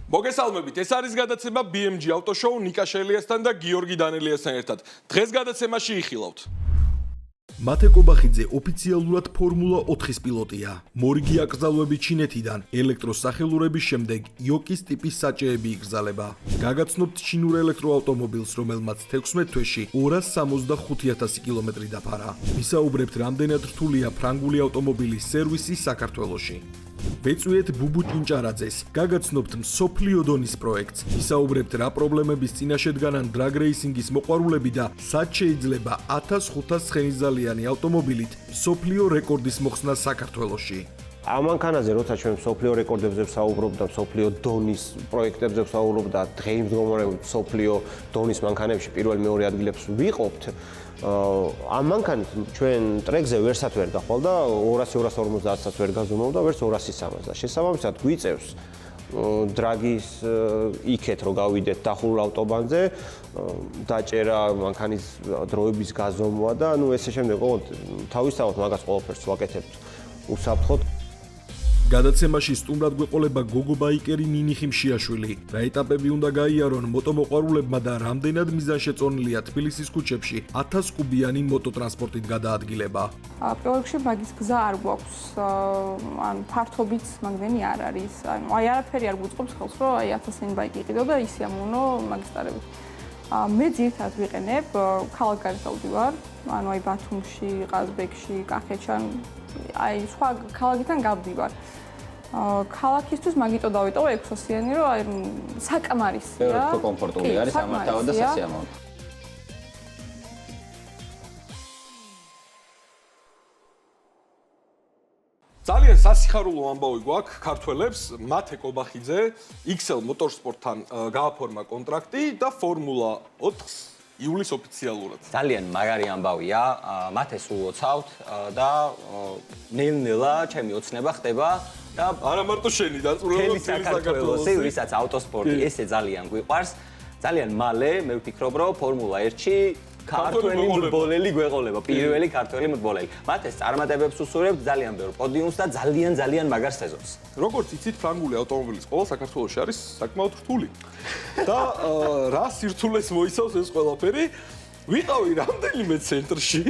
მოგესალმებით, ეს არის გადაცემა BMG ავტოშოუ ნიკა შელიასთან და გიორგი დანელიასთან ერთად. დღეს გადაცემაში იხილავთ. მათე კობახიძე ოფიციალურად ფორმულა 4-ის პილოტია. მორიგი აკრძალვები ჩინეთიდან, ელექტროსახელურების შემდეგ იოკის ტიპის საჭეები იგრძალება. გაგაცნობთ ჩინურ ელექტროავტომობილს, რომელმაც 16 თვეში 265,000 კილომეტრი დაფარა. ვისაუბრებთ, რამდენად რთულია ფრანგული ავტომობილის სერვისი საქართველოში. ვეწვიეთ ბუბუ ჭინჭარაძეს, გაგაცნობთ მსოფლიო დონის პროექტს. ვისაუბრებთ, რა პრობლემების წინაშე დგანან დრაგ რეისინგის მოყვარულები და სად შეიძლება 1500 ცხენისძალიანი ავტომობილით მსოფლიო რეკორდის მოხსნა საქართველოში. ამ მანქანაზე როცა ჩვენ მსოფლიო რეკორდებზე ვსაუბრობ და მსოფლიო დონის პროექტებზე ვსაუბრობ და დღეიმდგომარეობით მსოფლიო დონის მანქანებში პირველ-მეორე ადგილებს ვიყოფთ, ამ მანქანით ჩვენ ტრეკზე ვერსად ვერ გახვალ და 200-250-საც ვერ გაზომავ და ვერც 230-ს და შესაბამისად გვიწევს დრაგის იქეთ რომ გავიდეთ დახურულ ავტობანზე დაჭერა მანქანის დროების გაზომვა და ესე შემდეგ ყოველ თავისთავად მაგას ყველაფერს ვაკეთებთ უსაფრთხოდ. გადაცემაში სტუმრად გვეყოლება გოგო ბაიკერი ნინი ხიმშიაშვილი. რა ეტაპები უნდა გაიარონ მოტომოყვარულებმა და რამდენად მიზანშეწონილია თბილისის ქუჩებში 1000 კუბიანი მოტოტრანსპორტით გადაადგილება. პირველ რიგში მაგის გზა არ გვაქვს, ან ფართობით მაგდენი არ არის. აი არაფერი არ გვუწყობს ხელს, რომ აი 1000-იანი ბაიკი იყიდო და ისე ამოვნო მაგისტრალებით. მე ძირითადად ვიყენებ ქალაქ გარეთ ავდივარ, ანუ აი ბათუმში, ყაზბეგში, კახეთში, აი სხვა ქალაქიდან გავდივარ. ქალაქისთვის მაგიტო დავიტოვე 600-იანი, რომ აი საკმარისია. უფრო კომფორტული არის სამართავად და სასიამოვნო. ძალიან სასიხარულო ამბავი გვაქვს ქართველებს, მათე კობახიძე XL Motorsport-თან გააფორმა კონტრაქტი და ფორმულა 4-ს იulis ოფიციალურად. ძალიან მაგარი ამბავია, მათე სულ ოცავთ და ნელ-ნელა ჩემი ოცნება ხდება და არა მარტო შენი დაწვრილება საქართველოსი, ვისაც ავტოსპორტი ესე ძალიან გვიყვარს. ძალიან მალე მე ვფიქრობ, რომ ფორმულა 1-ში ქართველი მრბოლელი გვეყოლება, პირველი ქართველი მრბოლელი. მათ ეს წარმატებებს უსურვებთ ძალიან ბევრ პოდიუმს და ძალიან მაგარ სეზონს. როგორც იცით, ფრანგული ავტომობილის ყოლა საქართველოში არის საკმაოდ რთული. და რა სირთულეს მოიცავს ეს ყველაფერი? ვიყავი რამდენიმე ცენტრში,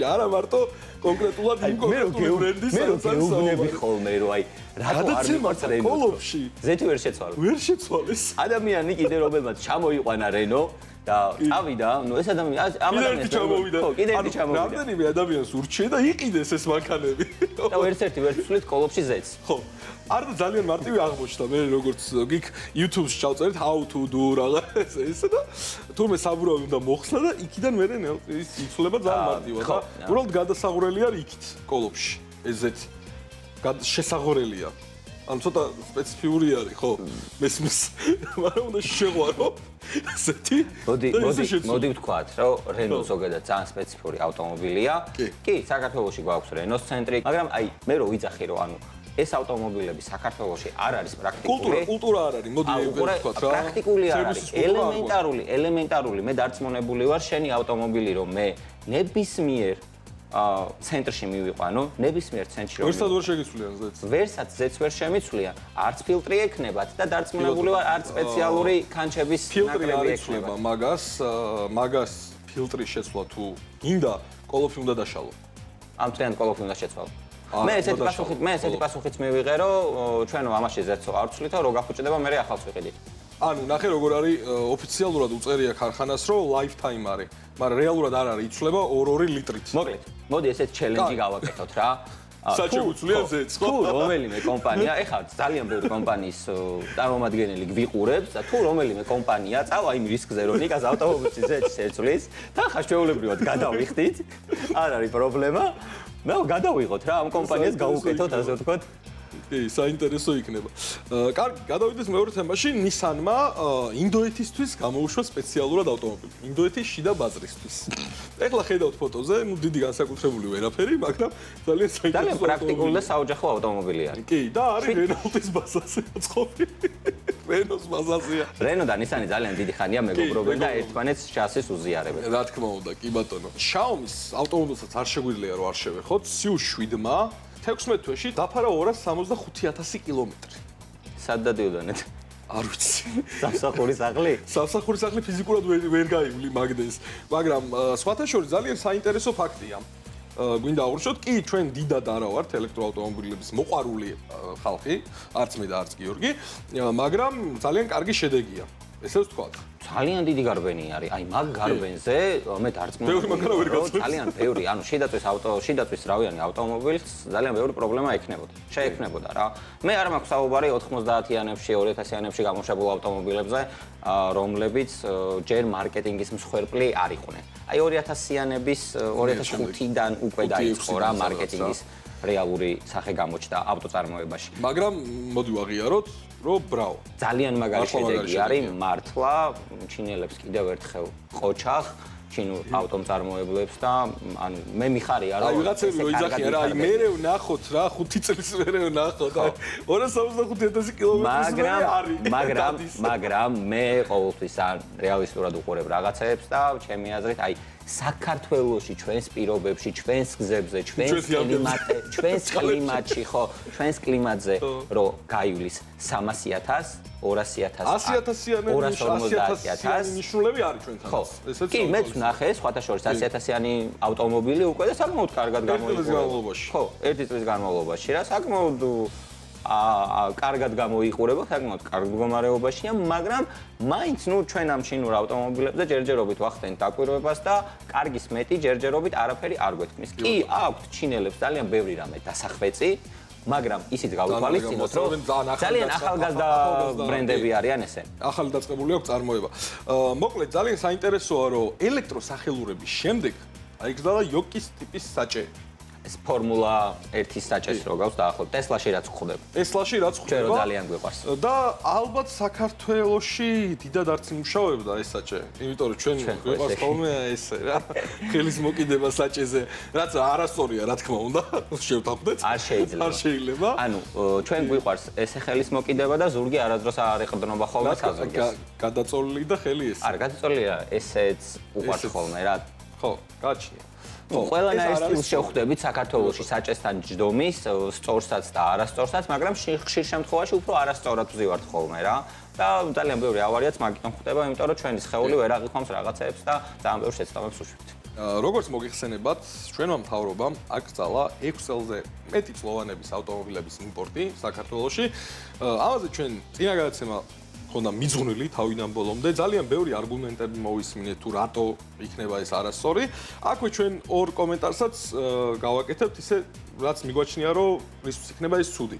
არა მარტო კონკრეტულად იმ კონკრეტული ბრენდის გეუბნები ხოლმე, რომ აი რატო არ მიყვარს რენო? კოლოფში. ზეთი ვერ შეცვალე. ვერ შეცვალეს. ადამიანი კიდე რომელმაც ჩამოიყვანა რენო და წავიდა, ნუ ეს ადამიანი ამ ადამიანს ჩამოვიდა. კიდე ერთი ჩამოვიდა. რამდენიმე ადამიანს ურჩიე და იყიდეს ეს მანქანები. და ერთ-ერთი ვერ ვცვლით კოლოფში ზეთს. ხო. არ და ძალიან მარტივი აღმოჩნდა მე როგორც გიქ YouTube-ში ჩავწერეთ how to do რაღაც ესე და თურმე საბურავი უნდა მოხსნა და იქიდან მე ის იცვლება ძალიან მარტივად და უბრალოდ გადასაღურელი არის იქით კოლოფში ეს ზეთი. შესაღურელია. ან ცოტა სპეციფიური არის, ხო? მესმის, მაგრამ უნდა შეღვარო. ესეთი. მოდი ვთქვათ, რომ რენო ზოგადად ძალიან სპეციფიური ავტომობილია. კი, საქართველოში გვაქვს რენოს ცენტრი, მაგრამ აი მე რო ვიძახი რომ ანუ ეს ავტომობილები საქართველოში არ არის პრაქტიკული. კულტურა არ არის, მოდი ვთქვათ რა. პრაქტიკული არ არის, ელემენტარული. მე დარწმუნებული ვარ, შენი ავტომობილი რომ მე ნებისმიერ ცენტრში მივიყვანო, ნებისმიერ ცენტრში რომ ვერსად ვერ შეგიცვლიან ზეთს. ვერსაც ზეთს ვერ შემიცვლიან, არც ფილტრი ექნებათ და დარწმუნებული ვარ, არც სპეციალური ქანჩების ნაკრები ექნება. მაგას ფილტრი შეცვლა თუ გინდა, კოლოფი უნდა დაშალო. ამ წლიან კოლოფი უნდა შეცვალო. მე ესეთი პასუხიც მივიღე, რომ ჩვენო ამაში ზეთსო არ ვცვლითო, რო გახუჭდება, მე ახალს ვიყიდით. ანუ ნახე როგორ არის ოფიციალურად უწერია ქარხანას, რომ lifetime არის, მაგრამ რეალურად არ არის, იცვლება 2 ლიტრით. მოკლედ, მოდი ესეთ ჩელენჯი გავაკეთოთ რა. საჩეუცვლია ზეთს, ხო? თუ რომელიმე კომპანია, ეხლა ძალიან ბევრი კომპანიის წარმომადგენელი გვიყურებს და თუ რომელიმე კომპანია წავა იმ რისკზე, რომ ნიკას ავტომობილში ზეთს ეცვლის, და ხა ჩვეულებრივად გადავიხდით, არ არის პრობლემა. მე გადავიღოთ რა ამ კომპანიას გავუკეთოთ ასე ვთქვათ. კი, საინტერესო იქნება. კარგი, გადავიდეთ მეორე თემაში. Nissan-მა ინდოეთისთვის გამოუშვა სპეციალურად ავტომობილი. ინდოეთის შიდა ბაზრისთვის. ეხლა ხედავთ ფოტოზე, ნუ დიდი განსაკუთრებული ვერაფერი, მაგრამ ძალიან საინტერესო. ძალიან პრაქტიკული და საოჯახო ავტომობილი არის. კი, და არის Renault-ის ბაზაზე მოწყობილი. Renault-ის ბაზაზეა. Renault და Nissan-ი ძალიან დიდი ხანია მეგობრობენ და ერთმანეთს შასის უზიარებენ. რა თქმა უნდა, კი ბატონო. Xiaomi-ის ავტომობილსაც არ შეგვიძლია რომ არ შევეხოთ, Siu 7-მა 16 თვეში დაფარა 265,000 კილომეტრი. სად დადიოდანეთ? არ ვიცი. სამსახურის სახლი? სამსახურის სახლი ფიზიკურად ვერ გაივლი მაგდეს, მაგრამ სხვათა შორის ძალიან საინტერესო ფაქტია. გვინდა აღვნიშნოთ, კი, ჩვენ დიდად არა ვართ ელექტროავტომობილების მოყვარული ხალხი, არც მე და არც გიორგი, მაგრამ ძალიან კარგი შედეგია. ესე ვთქვა. ძალიან დიდი გარბენი არის. აი მაგ გარბენზე მე დარწმუნებული ბევრი მაგარა ვერ გაცნობს. ძალიან ბევრი, ანუ შიდაწვის რავიანი ავტომობილს ძალიან ბევრი პრობლემა ექნებოდა. შეექნებოდა რა. მე არ მაქვს საუბარი 90-იანებში, 2000-იანებში გამოშვებულ ავტომობილებზე, რომლებიც ჯერ მარკეტინგის მსხვერპლი არ იყვნენ. აი 2000-იანების 2005-დან უკვე დაიწყო რა მარკეტინგის რეალური სახე გამოჩნდა ავტოწარმოებაში. მაგრამ მოდი ვაღიაროთ, რომ ბრავო. ძალიან მაგარი შედეგი არის მართლა ჩინელებს კიდევ ერთხელ ყოჩახ ჩინურ ავტომწარმოებლებს და ანუ მე მიხარია რა. აი ვიღაცები მოიძახიან რა, აი მერე ვნახოთ რა 5 წელს მერე ვნახოთ. აი 265,000 კილომეტრის მაგრამ მე ყოველთვის ან რეალისტურად უყურებ რაღაცებს და ჩემი აზრით აი საქართველოში ჩვენს პირობებში, ჩვენს გზებზე, ჩვენს კლიმატში, ხო, ჩვენს კლიმატზე რო გაივლის 300,000, 200,000, 100,000-იანი ნიშნულები არის ჩვენთან. ესეც კი, მეც ვნახე, სხვათა შორის 100,000-იანი ავტომობილი უკვე და საკმაოდ კარგად გამოიყურება. ხო, ერთი წლის განმავლობაში რა, საკმაოდ კარგად გამოიყურება, საკმაოდ კარგ მდგომარეობაშია, მაგრამ მაინც ნუ ჩვენ ამ ჩინურ ავტომობილებზე ჯერჯერობით ვახდენთ დაკვირვებას და კარგის მეტი ჯერჯერობით არაფერი არ გვეთქმის. კი, აქვთ ჩინელებს ძალიან ბევრი რამე დასახვეწი, მაგრამ ისიც გავითვალისწინოთ, რომ ძალიან ახალგაზრდა ბრენდები არიან ესე. ახალი დაწყებული აქვს წარმოება. მოკლედ ძალიან საინტერესოა, რომ ელექტროსახელურების შემდეგ აიგზავნა იოკის ტიპის საჭე. ეს ფორმულა 1-ის საჭეს რო გავს დაახლოებით ტესლაში რაც ხდება. ტესლაში რაც ხდება. ჩვენ ძალიან გვიყვარს. და ალბათ საქართველოში დიდად არც იმუშავებდა ეს საჭე. იმიტომ რომ ჩვენ გვიყვარს ხოლმე ესე რა. ხელის მოკიდება საჭეზე, რაც არასწორია რა თქმა უნდა. შევთანხმდეთ. არ შეიძლება. არ შეიძლება. ანუ ჩვენ გვიყვარს ესე ხელის მოკიდება და ზურგი არადროს არ ეყრდნობა ხოლმე საზოგადოებას. გადაწოლილი და ხელი ეს. არ გადაწოლილია, ესეც უყვარს ხოლმე რა. ხო, გაჩნია. ყველანაირ სტილს შევხვდებით საქართველოში საჭესთან ჯდომის, სწორსაც და არასწორსაც, მაგრამ ხშირ შემთხვევაში უფრო არასწორად ვზივართ ხოლმე რა. და ძალიან ბევრი ავარიაც მაგიტომ ხდება, იმიტომ რომ ჩვენი სხეული ვერ აღიქვამს რაღაცეებს და ძალიან ბევრ შეცდომებს უშვებთ. როგორც მოგიხსენებათ, ჩვენმა მთავრობამ აკრძალა 6 წელზე მეტი წლოვანების ავტომობილების იმპორტი საქართველოში. ამაზე ჩვენ წინა გადაცემა ხონდა მიძღვნილი თავიდან ბოლომდე, ძალიან ბევრი არგუმენტები მოვისმინეთ თუ რატო იქნება ეს არასწორი. აქვე ჩვენ ორ კომენტარსაც გავაკეთებთ, ისე რაც მიგვაჩნია, რომ რისთვის იქნება ეს ცუდი.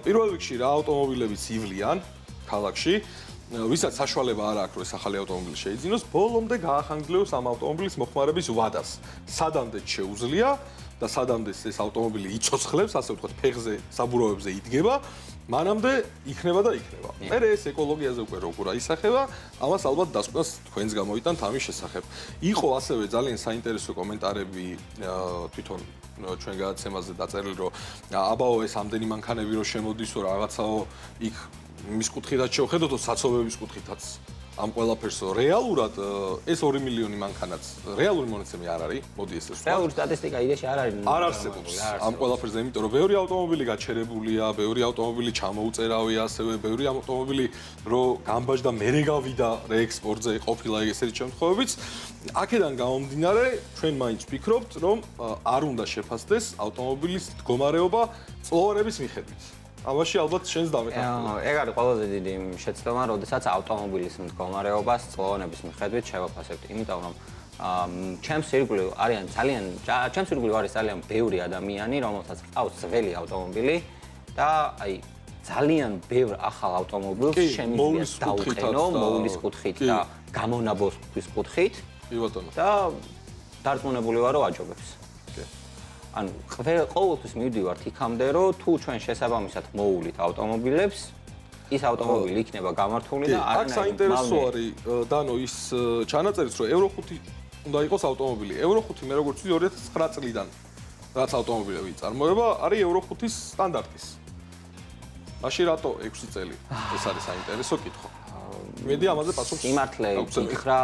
პირველ რიგში რა ავტომობილებიც ივლიან ქალაქში, ვისაც საშუალება არ აქვს, რომ ეს ახალი ავტომობილი შეიძინოს, ბოლომდე გაახანგლევს ამ ავტომობილის მოხმარების ვადას. სადამდე შეუძლია და სადამდე ეს ავტომობილი იცოცხლებს, ასე ვთქვათ, ფეხზე, საბურავებზე იდგება, მანამდე იქნება და იქნება. მე ეს ეკოლოგიაზე უკვე როგორ აისახება, ამას ალბათ დასკვნას თქვენს გამოიტანთ ამის შესახებ. იყო ასევე ძალიან საინტერესო კომენტარები თვითონ ჩვენ გადაცემაზე დაწერილი, რომ აბაო ეს ამდენი მანქანები რო შემოდისო რაღაცაო იქ მის კუთხითაც შევხედოთ, საცობების კუთხითაც. ამ ყველაფერსო რეალურად ეს 2 მილიონი მანქანაც რეალური მონაცემი არ არის. მოდი ეს ვთქვა. რეალური სტატისტიკა იდეაში არ არის. არ არსებობს ამ ყველაფერზე, იმიტომ რომ ბევრი ავტომობილი გაჩერებულია, ბევრი ავტომობილი ჩამოუწერავია, ასევე ბევრი ავტომობილი რო გამბაჟდა მერე გავიდა რეექსპორტზე ყოფილა ესეთი შემთხვევებიც. აქედან გამომდინარე, ჩვენ მაინც ვფიქრობთ, რომ არ უნდა შეფასდეს ავტომობილის მდგომარეობა წლოვანების მიხედვით. ამაში ალბათ შენს დამეთანხმება. ეგ არის ყველაზე დიდი შეცდომა, როდესაც ავტომობილის მდგომარეობას წლოვანების მიხედვით შევაფასებთ, იმიტომ რომ ჩემს ირგვლივ არის ძალიან ბევრი ადამიანი, რომელსაც ყავს ძველი ავტომობილი და აი ძალიან ბევრ ახალ ავტომობილს შემიძლია დაუყენო მოვლის კუთხით და გამონაბოს კუთხით. კი ბატონო. და დარწმუნებული ვარ, რომ აჯობებს. ანუ ყოველთვის მივდივართ იქამდე, რომ თუ ჩვენ შესაბამისად მოუვლით ავტომობილებს, ის ავტომობილი იქნება გამართული და აქ საინტერესო არის დანო ის ჩანაწერიც, რომ Euro 5 უნდა იყოს ავტომობილი. Euro 5 მე როგორც ვიცი 2009 წლიდან რაც ავტომობილები იწარმოება, არის Euro 5-ის სტანდარტის. მაშინ რატო 6 წელი? ეს არის საინტერესო კითხვა. მედი ამაზე პასუხს სიმართლე ვფიქრა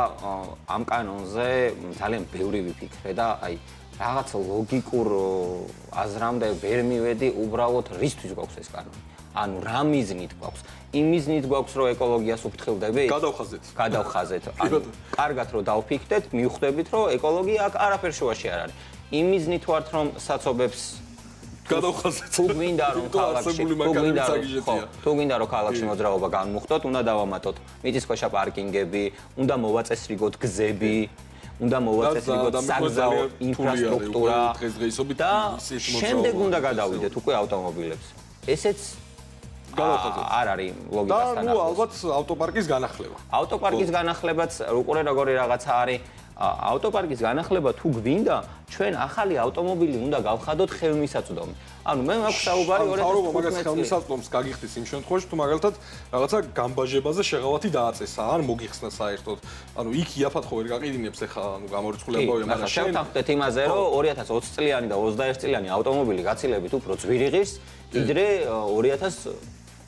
ამ კანონზე ძალიან ბევრი ვიფიქრე და აი რაღაც ლოგიკურ აზრამდე ვერ მივედი უბრალოდ რისთვის გვაქვს ეს კანონი. ანუ რა მიზნით გვაქვს? იმ მიზნით გვაქვს, რომ ეკოლოგიას უფრთხილდებით? გადავხაზეთ. ანუ კარგად რომ დავფიქრდეთ, მივხვდებით, რომ ეკოლოგია აქ არაფერ შუაში არ არის. იმ მიზნით ვართ, რომ საცობებს გადავხაზეთ. თუ გვინდა რომ ქალაქში მოძრაობა განმუხტოთ, უნდა დავამატოთ მიწისქვეშა პარკინგები, უნდა მოვაწესრიგოთ გზები, უნდა მოვაწესრიგოთ საგზაო ინფრასტრუქტურა და შემდეგ უნდა გადავიდეთ უკვე ავტომობილებს. ესეც არ არის ლოგიკასთან ახლოს. და ნუ ალბათ ავტოპარკის განახლება. ავტოპარკის განახლებაც როგორი რაღაცა არის. ავტოპარკის განახლება თუ გვინდა, ჩვენ ახალი ავტომობილი უნდა გავხადოთ ხელმისაწვდომი. ანუ მე მაქვს საუბარი 2015 ხელმისაწვდომს გაგიხდის იმ შემთხვევაში, თუ მაგალითად რაღაცა გამბაჟებაზე შეღავათი დააწესა, ან მოგიხსნა საერთოდ. ანუ იქ იაფად ხო ვერ გაყიდინებს ახლა, ანუ გამორიცხულებაა, მაგრამ შევთანხმდეთ იმაზე, რომ 2020 წლიანი და 21 წლიანი ავტომობილი გაცილებით უფრო ძვირი ღირს, ვიდრე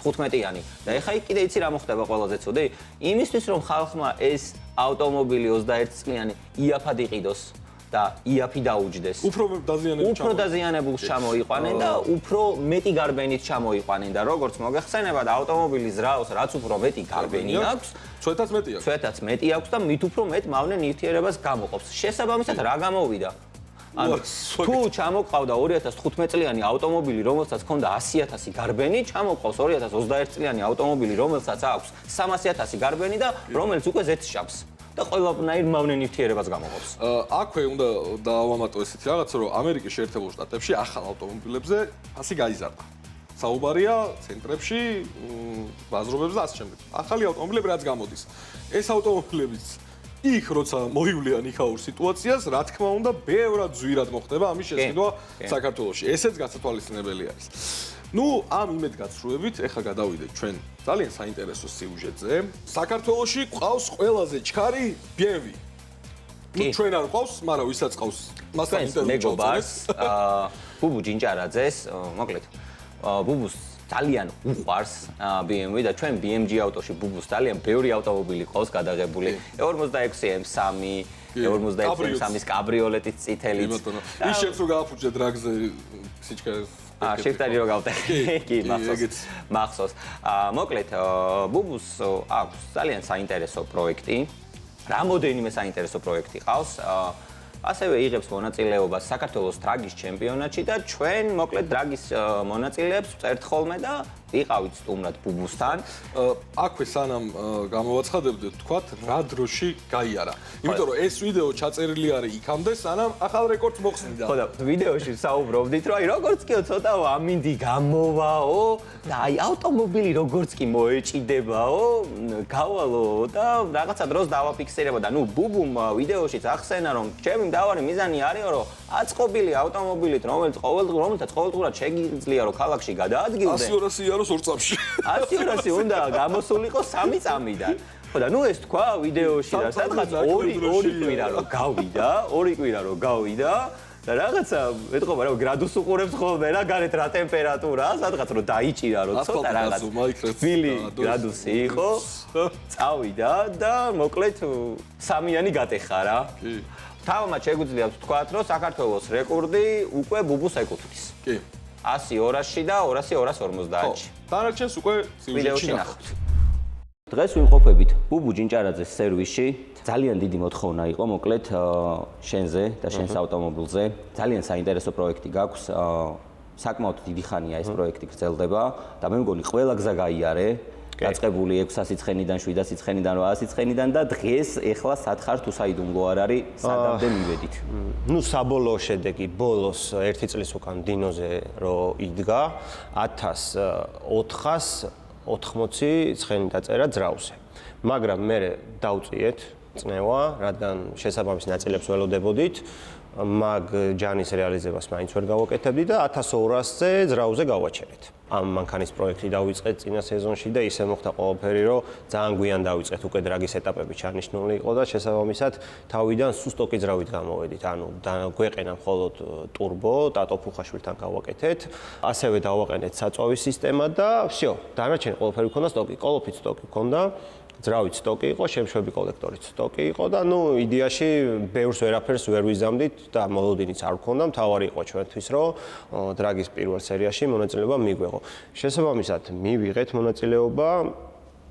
2015-იანი. და ეხა იქ კიდე იცი რა მოხდება ყველაზე ცუდი? იმისთვის რომ ხალხმა ეს ავტომობილი 21 წლიანი იაფად იყიდოს და იაფი დაუჯდეს. უფრო დაზიანებულს ჩამოიყვანენ და უფრო მეტი გარბენით ჩამოიყვანენ და როგორც მოგეხსენებათ, ავტომობილის ზრაოს რაც უფრო მეტი გარბენი აქვს, ცვეთაც მეტი აქვს და მით უფრო მეტ მავნე ნივთიერებას გამოყოფს. შესაბამისად რა გამოვიდა? ანუ თუ ჩამოყავდა 2015 წლიანი ავტომობილი, რომელსაც ჰქონდა 100.000 გარბენი, ჩამოყავს 2021 წლიანი ავტომობილი, რომელსაც აქვს 300.000 გარბენი და რომელიც უკვე ზეთშავს და ყველანაირ მავნე ნივთიერებას გამოყოფს. აქვე უნდა დავამატო ესეთი რაღაცა, რომ ამერიკის შეერთებულ შტატებში ახალ ავტომობილებზე ფასი გაიზარდა. საუბარია ცენტრებში, ბაზრობებზე და ასე შემდეგ. ახალი ავტომობილები რაც გამოდის. ეს ავტომობილებიც იქ როცა მოივლიან იქაურ სიტუაციას, რა თქმა უნდა, ბევრად ძვირად მოხდება ამის შესყიდვა საქართველოში. ესეც გასათვალისწინებელი არის. ნუ ამ იმედგაცრუებით ეხლა გადავიდეთ ჩვენ ძალიან საინტერესო სიუჟეტზე. საქართველოში ყავს ყველაზე ჩქარი BMW. ნუ ჩვენ არ ყავს, მაგრამ ვისაც ყავს, მასთან ინტერვიუ მეგობარს, ბუბუ ჯინჯარაძეს, მოკლედ. ბუბუს ძალიან უყვარს BMW და ჩვენ BMG ავტოში ბუბუს ძალიან ბევრი ავტომობილი ყავს გადაღებული. 46 M3, 46 M3-ის კაბრიოლეტის წითელიც. ის შეც რო გააფუჭე დრაგზე სიჩქარეს. შეფტარი რო გავტეხი. კი, მახსოვს. მოკლედ, ბუბუს აქვს ძალიან საინტერესო პროექტი. რამოდენიმე საინტერესო პროექტი ყავს. ასევე იღებს მონაწილეობას საქართველოს დრაგის ჩემპიონატში და ჩვენ მოკლედ დრაგის მონაწილეებს ვწერთ ხოლმე და ვიყავით სტუმრად ბუბუსთან. აქვე სანამ გამოვაცხადებდეთ, თქვათ, რა დროში გაიარა. იმიტომ რომ ეს ვიდეო ჩაწერილი არის იქამდე, სანამ ახალ რეკორდს მოხსნიდა. ხო და ვიდეოში საუბრობდით, რომ აი როგორც კი ცოტა ამინდი გამოვაო და აი ავტომობილი როგორც კი მოეჭიდებაო, გავალო და რაღაცა დროს დავაფიქსირებო და ნუ ბუბუმ ვიდეოშიც ახსენა რომ ჩემი მთავარი მიზანი არისო რომ აწყობილი ავტომობილით რომელსაც ყოველდღურად შეგიძლია რომ ქალაქში გადაადგილდე 100-200 იაროს 2 წამში 100-200 უნდა გამოსულიყო 3 წამიდან ხო და ნუ ეს თქვა ვიდეოში და სადღაც 2 კვირა რომ გავიდა და რაღაცა ეტყობა რა გრადუს უყურებს ხოლმე რა გარეთ რა ტემპერატურაა სადღაც რომ დაიჭირა რომ ცოტა რაღაც თბილი გრადუსი იყო წავიდა და მოკლედ სამიანი გატეხა რა კი თავმაც შეგვიძლია ვთქვათ რომ საქართველოს რეკორდი უკვე ბუბუს ეკუთვნის კი 100 200-ში და 200-250-ში დანარჩენს უკვე სიუჟეტში ნახავთ დღეს ვიმყოფებით ბუბუ ჯინჯარაძეს სერვისში ძალიან დიდი მოთხოვნა იყო მოკლედ შენზე და შენს ავტომობილზე ძალიან საინტერესო პროექტი გაქვს საკმაოდ დიდი ხანია ეს პროექტი გრძელდება და მე მგონი ყველა გზა გაიარე დაწყებული 600 სიცხენიდან 700 სიცხენიდან 800 სიცხენიდან და დღეს ეხლა სათხარ თუ საიდუმლო არ არის სადამდე მივედით. ნუ საბოლოო შედეგი ბოლოს 1 წლის უკან დინოზე რო იდგა 1480 ცხენი დაწერა ძრაუზე. მაგრამ მე დავწიეთ წნევა, რადგან შესაბამის ნაწილებს ველოდებოდით, მაგ ჯანის რეალიზებას მაინც ვერ გავაკეთებდი და 1200-ზე ძრაუზე გავაჩერეთ. ამ მანქანის პროექტი დავიწყეთ წინა სეზონში და ისე მოხდა ყველაფერი, რომ ძალიან გვიან დავიწყეთ უკვე დრაგის ეტაპები ჩანიშნული იყო და შესაბამისად თავიდან სუსტოკი ძრავით გამოვედით. ანუ გვეყენა მხოლოდ ტურბო, ტატო ფუხაშვილთან გავაკეთეთ. ასევე დავაყენეთ საწვავის სისტემა და всё. დანარჩენი ყველაფერი ქონდა სტოკი, კოლოფით სტოკი ქონდა. ძრავით სტოკი იყო, შემშვები კოლექტორით სტოკი იყო და იდეაში ბევრს ვერაფერს ვერ ვიზამდით და მოლოდინიც არ ვქონდა. მთავარი იყო ჩვენთვის, რომ დრაგის პირველ სერიაში მონაწილეობა მიგვეღო. შესაბამისად, მივიღეთ მონაწილეობა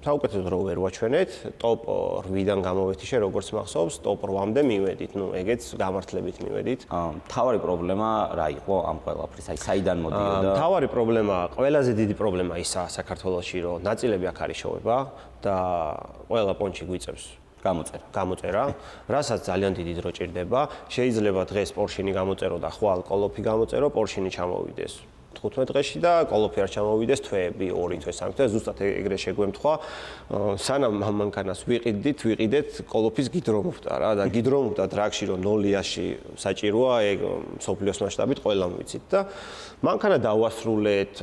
საუკეთესოდ რო ვერ ვაჩვენეთ, ტოპ 8-დან გამოვეთიშე, როგორც მახსოვს, ტოპ 8-მდე მივედით. ეგეც გამართლებით მივედით. მთავარი პრობლემა რა იყო ამ ყველაფრის? აი, საიდან მოდიოდა? მთავარი პრობლემა, ყველაზე დიდი პრობლემა ისაა საქართველოში, რომ ნაწილები აქ არის შოვება და ყველა პონჩი გვიწევს გამოწერა, რასაც ძალიან დიდი დრო ჭირდება. შეიძლება დღეს პორშინი გამოწერო და ხვალ კოლოფი გამოწერო, პორშინი ჩამოვიდეს 15 დღეში და კოლოფი არ ჩამოვიდეს თვეები, 2 თვე, 3 თვე, ზუსტად ეგრე შეგვემთხვა. სანამ მანქანას ვიყიდეთ კოლოფის გიდრომუხტა რა და გიდრომუხტა დრაგში რომ 0-აში საჭიროა, ეგ მსოფლიოს მასშტაბით ყველამ ვიცით და მანქანა დავასრულეთ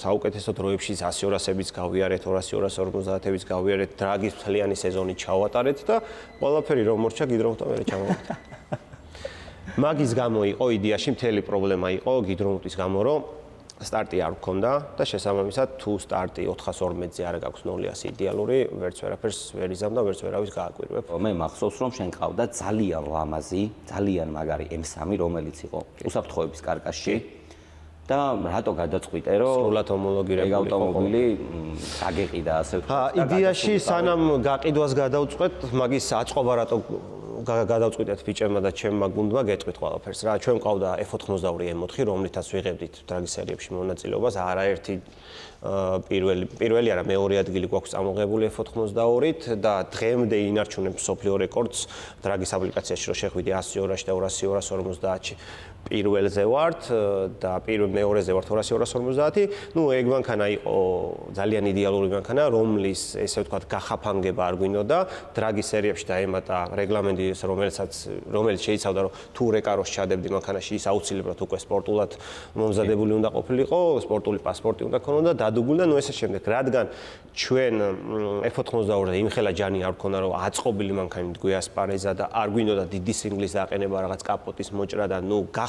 საუკეთესო დროებში 100-200-ებიც გავიარეთ, 200-250-ებიც გავიარეთ, დრაგის მთლიანი სეზონი ჩავატარეთ და ყველაფერი რომ მორჩა გიდრომუხტა მერე ჩამოვიდა. მაგის გამო იყო იდეაში მთელი პრობლემა იყო გიდრომუხტის გამო რომ სტარტი არ გქონდა და შესაბამისად თუ სტარტი 412-ზე არ გაქვს 0-ას იდეალური, ვერც ვერაფერს ვერ იზამ და ვერც ვერავის გააკვირვებ. მე მახსოვს რომ შენ ყავდა ძალიან ლამაზი, ძალიან მაგარი M3, რომელიც იყო უსაფრთხოების კარკასში და რატო გადაწყვიტე რომ სრულად ჰომოლოგირებული ეგ ავტომობილი გაგეყიდა ასე ვთქვათ. იდეაში სანამ გაყიდვას გადავწყვეტ, მაგის აწყობა რატო გადავწყვიტეთ ბიჭებმა და ჩემმა გუნდმა გეტყვით ყველაფერს რა. ჩვენ მყავდა F82 M4, რომლითაც ვიღებდით დრაგის სერიებში მონაწილეობას, არაერთი პირველი არა, მეორე ადგილი გვაქვს წამოღებული F82-ით და დღემდე ინარჩუნებს მსოფლიო რეკორდს დრაგის აპლიკაციაში რომ შეხვიდე 100-200-ში და 200-250-ში პირველზე ვართ და მეორეზე ვართ 200-250. ეგ მანქანა იყო ძალიან იდეალური მანქანა, რომლის ესე ვთქვათ გახაფანგება არ გვინდოდა დრაგის სერიებში დაემატა რეგლამენტი, რომელიც შეიცავდა რომ თუ რეკაროს ჩადებდი მანქანაში, ის აუცილებლად უკვე სპორტულად მომზადებული უნდა ყოფილიყო, სპორტული პასპორტი უნდა ქონოდა დადუგული და ესე შემდეგ. რადგან ჩვენ F82-ზე იმხელა ჯანი არ გქონდა რომ აწყობილი მანქანით გვიასპარეზა და არ გვინდოდა დიდი სინგლის დაყენება, რაღაც კაპოტის მოჭრა და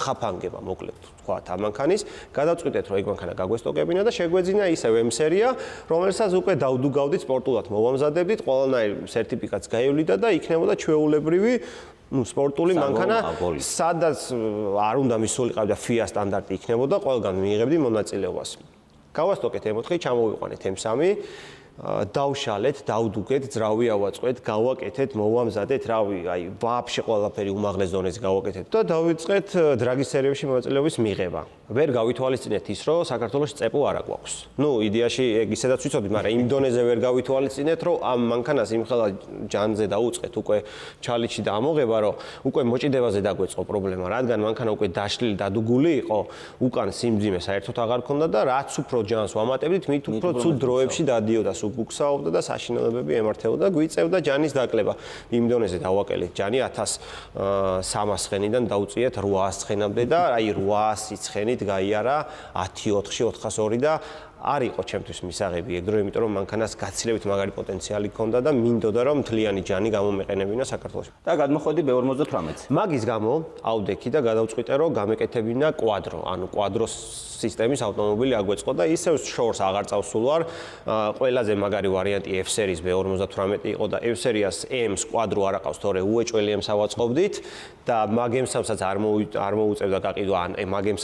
გახაფანგება მოკლედ ვთქვათ ამ მანქანის, გადავწყვიტეთ რომ ეგ მანქანა გაგვესტოკებინა და შეგვეძინა ისევ M სერია, რომელსაც უკვე დავდუგავდით სპორტულად მოვამზადებდით, ყველანაირ სერტიფიკატს გაევლიდა და იქნებოდა ჩვეულებრივი სპორტული მანქანა, სადაც არ უნდა მისულიყავდა და FIA სტანდარტი იქნებოდა, ყველგან მიიღებდი მონაწილეობას. გავასტოკეთ M4, ჩამოვიყვანეთ M3, დავშალეთ, დავდუგეთ, ძრავი ავაწყვეთ, გავაკეთეთ, მოვამზადეთ, რავი, ვაფშე ყველაფერი უმაღლეს დონეზე გავაკეთეთ და დავიწყეთ დრაგის სერიებში მონაწილეობის მიღება. ვერ გავითვალისწინეთ ის, რომ საქართველოში წეპო არა გვაქვს. იდეაში ეგ ისედაც ვიცოდი, მაგრამ იმ დონეზე ვერ გავითვალისწინეთ, რომ ამ მანქანას იმხელა ჯანზე დაუწყეთ უკვე ჩალიჩი და ამოღება, რომ უკვე მოჭიდებაზე დაგვეწყო პრობლემა, რადგან მანქანა უკვე დაშლილი, დადუგული იყო, უკან სიმძიმე საერთოდ აღარ ქონდა და რაც უფრო ჯანს ვამატებდით, მით უფრო ცუდ დროებში დადიოდა, უგუქსაობდა და საშინელებები ემართებოდა, გვიწევდა ჯანის დაკლება. იმ დონეზე დავაკელით ჯანი 1300 ცხენიდან დაუწიეთ 800 ცხენამდე და 800 ცხენით გაიარა 10-4-ში 402 და არ იყო ჩემთვის მისაღები ეგ დრო, იმიტომ რომ მანქანას გაცილებით მაგარი პოტენციალი ჰქონდა და მინდოდა რომ მთლიანი ჯანი გამომეყენებინა საქართველოში. და გადმოხვედი B58-ზე. მაგის გამო ავდექი და გადავწყვიტე რომ გამეკეთებინა კვადრო, ანუ კვადროს სისტემის ავტომობილი აგვეწყო და ისევ შორს აღარ წავსულ ვარ. ყველაზე მაგარი ვარიანტი F სერიის B58 იყო და F სერიას M-ს კვადრო არ აყავს, თორე უეჭველი M-ს ავაწყობდით და მაგ M-საც არ მოუწევდა გაყიდვა, ან მაგ M-ს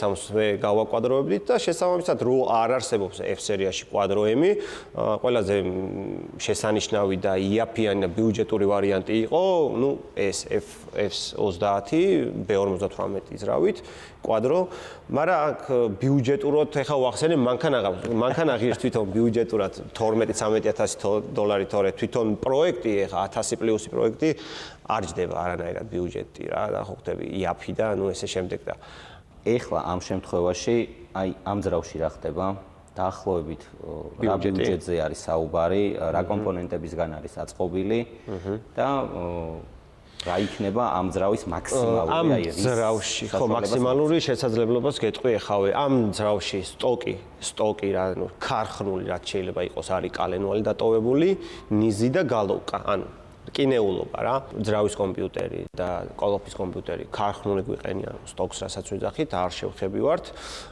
გავაკვადროებდით და შესაბამისად რო არ არსებობს F სერიაში კვადრო M-ი, ყველაზე შესანიშნავი და იაფიანი და ბიუჯეტური ვარიანტი იყო, ეს F30 B58 ზრავით კვადრო, მაგრამ აქ ბიუჯეტურად ეხა ვახსენე მანქანა ღირს თვითონ ბიუჯეტურად 12-13,000 დოლარი, თორე თვითონ პროექტი ეხა 1000 პლუსი პროექტი არ ჯდება არანაირად ბიუჯეტი რა და ხო ხდები იაფი და ესე შემდეგ და ეხლა ამ შემთხვევაში აი ამ ძრავში რა ხდება? დაახლოებით რა ბიუჯეტზე არის საუბარი, რა კომპონენტებისგან არის აწყობილი და რა იქნება ამ ძრავის მაქსიმალური ამ ძრავში ხო მაქსიმალური შესაძლებლობას გეტყვი ეხავე ამ ძრავში სტოკი რა ქარხნული რაც შეიძლება იყოს არის კალენვალი დატოვებული ნიზი და გალოვკა ანუ კინეულობა რა, ძრავის კომპიუტერი და კოლოფის კომპიუტერი ქარხნული გვიყენია სტოკს, რასაც ვიძახით, არ შევხებივართ.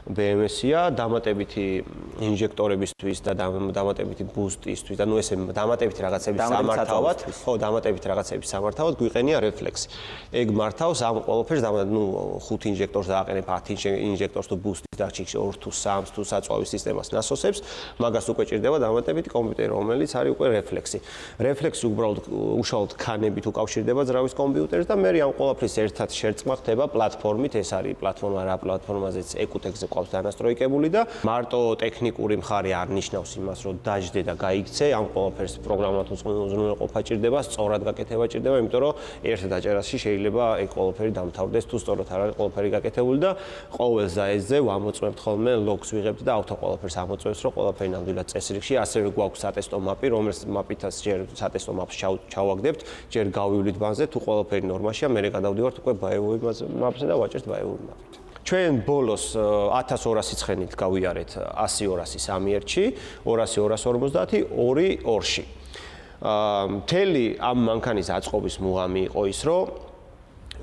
BMS-ია დამატებითი ინჟექტორებისთვის და დამატებითი ბუსტისთვის და ნუ ესე დამატებითი რაღაცების სამართავად, ხო, დამატებითი რაღაცების სამართავად გვიყენია რეფლექსი. ეგ მართავს ამ ყველაფერს ნუ 5 ინჟექტორს დააყენებ, 10 ინჟექტორს თუ ბუსტის დარჩიქში 2 თუ 3 თუ საწვავის სისტემას ნასოსებს, მაგას უკვე ჭირდება დამატებითი კომპიუტერი, რომელიც არის უკვე რეფლექსი. რეფლექსი უბრალოდ უშუალოდ ქანებით უკავშირდება ძრავის კომპიუტერს და მე ამ ყველაფრის ერთად შერწყმა ხდება პლატფორმით, ეს არის პლატფორმა რა პლატფორმაზეც ეკუტექსზე ყავს დანასტროიკებული და მარტო ტექნიკური მხარე არ ნიშნავს იმას, რომ დაждდე და გაიქცე, ამ ყველაფერს პროგრამულად უზრუნველყოფა ჭირდება, სწორად გაკეთება ჭირდება, იმიტომ რომ ერთ დაჭერაში შეიძლება ეგ ყველაფერი დამთავრდეს თუ სწორად არ არის ყველაფერი გაკეთებული და ყოველ ზაესზე ვამოწმებთ ხოლმე ლოგს ვიღებთ და ავტო ყველაფერს ამოწმებს, რომ ყველაფერი ნამდვილად წესრიგში, ასევე გვაქვს სატესტო მაპი, რომელიც მაპითაც ჯერ სატესტო მაპს ჩავაგდებთ, ჯერ გავივლით ბანზე, თუ ყველაფერი ნორმაშია, მე გადავდივართ უკვე ბაევოი მაპზე და ვაჭერთ ბაევოი მაპით. ჩვენ ბოლოს 1200 ცხენით გავიარეთ 100-200 სამი ერთში, 200-250, 2-2-ში. მთელი ამ მანქანის აწყობის მუღამი იყო ის, რომ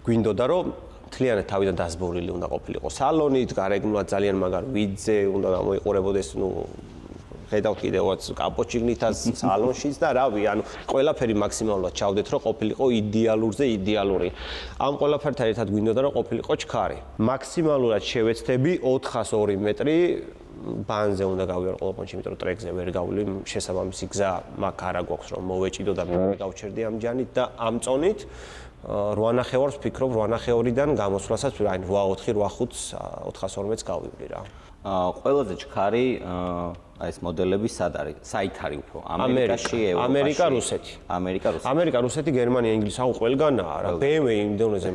გვინდოდა რომ მთლიანად თავიდან დასბორილი უნდა ყოფილიყო სალონით, გარეგნულად ძალიან მაგარ ვიძე უნდა გამოიყურებოდეს, ნუ ხედავთ კიდევაც კაპოჩიგნითაც სალონშიც და რავი, ანუ ყველაფერი მაქსიმალურად ჩავდეთ, რომ ყოფილიყო იდეალურზე იდეალური. ამ ყველაფერთან ერთად გვინდოდა რომ ყოფილიყო ჩქარი. მაქსიმალურად შევეცდები 402 მეტრი ბანზე უნდა გავიარ ყველაფერში, იმიტომ რომ ტრეკზე ვერ გავვლი, შესაბამისი გზა მაგ არა გვაქვს რომ მოვეჭიდო და მე გავჩერდი ამ ჯანით და ამ წონით 8.5-ს ვფიქრობ 8.5-დან გამოსვლასაც აი 8.4, 8.5-4-ს გავივლი რა. ყველაზე ჩქარი აი ეს მოდელები სად არის? საით არის უფრო? ამერიკაში, ევროპაში? ამერიკა, რუსეთი. ამერიკა, რუსეთი, გერმანია, ინგლისი, აუ ყველგანაა რა. BMW იმ დონეზე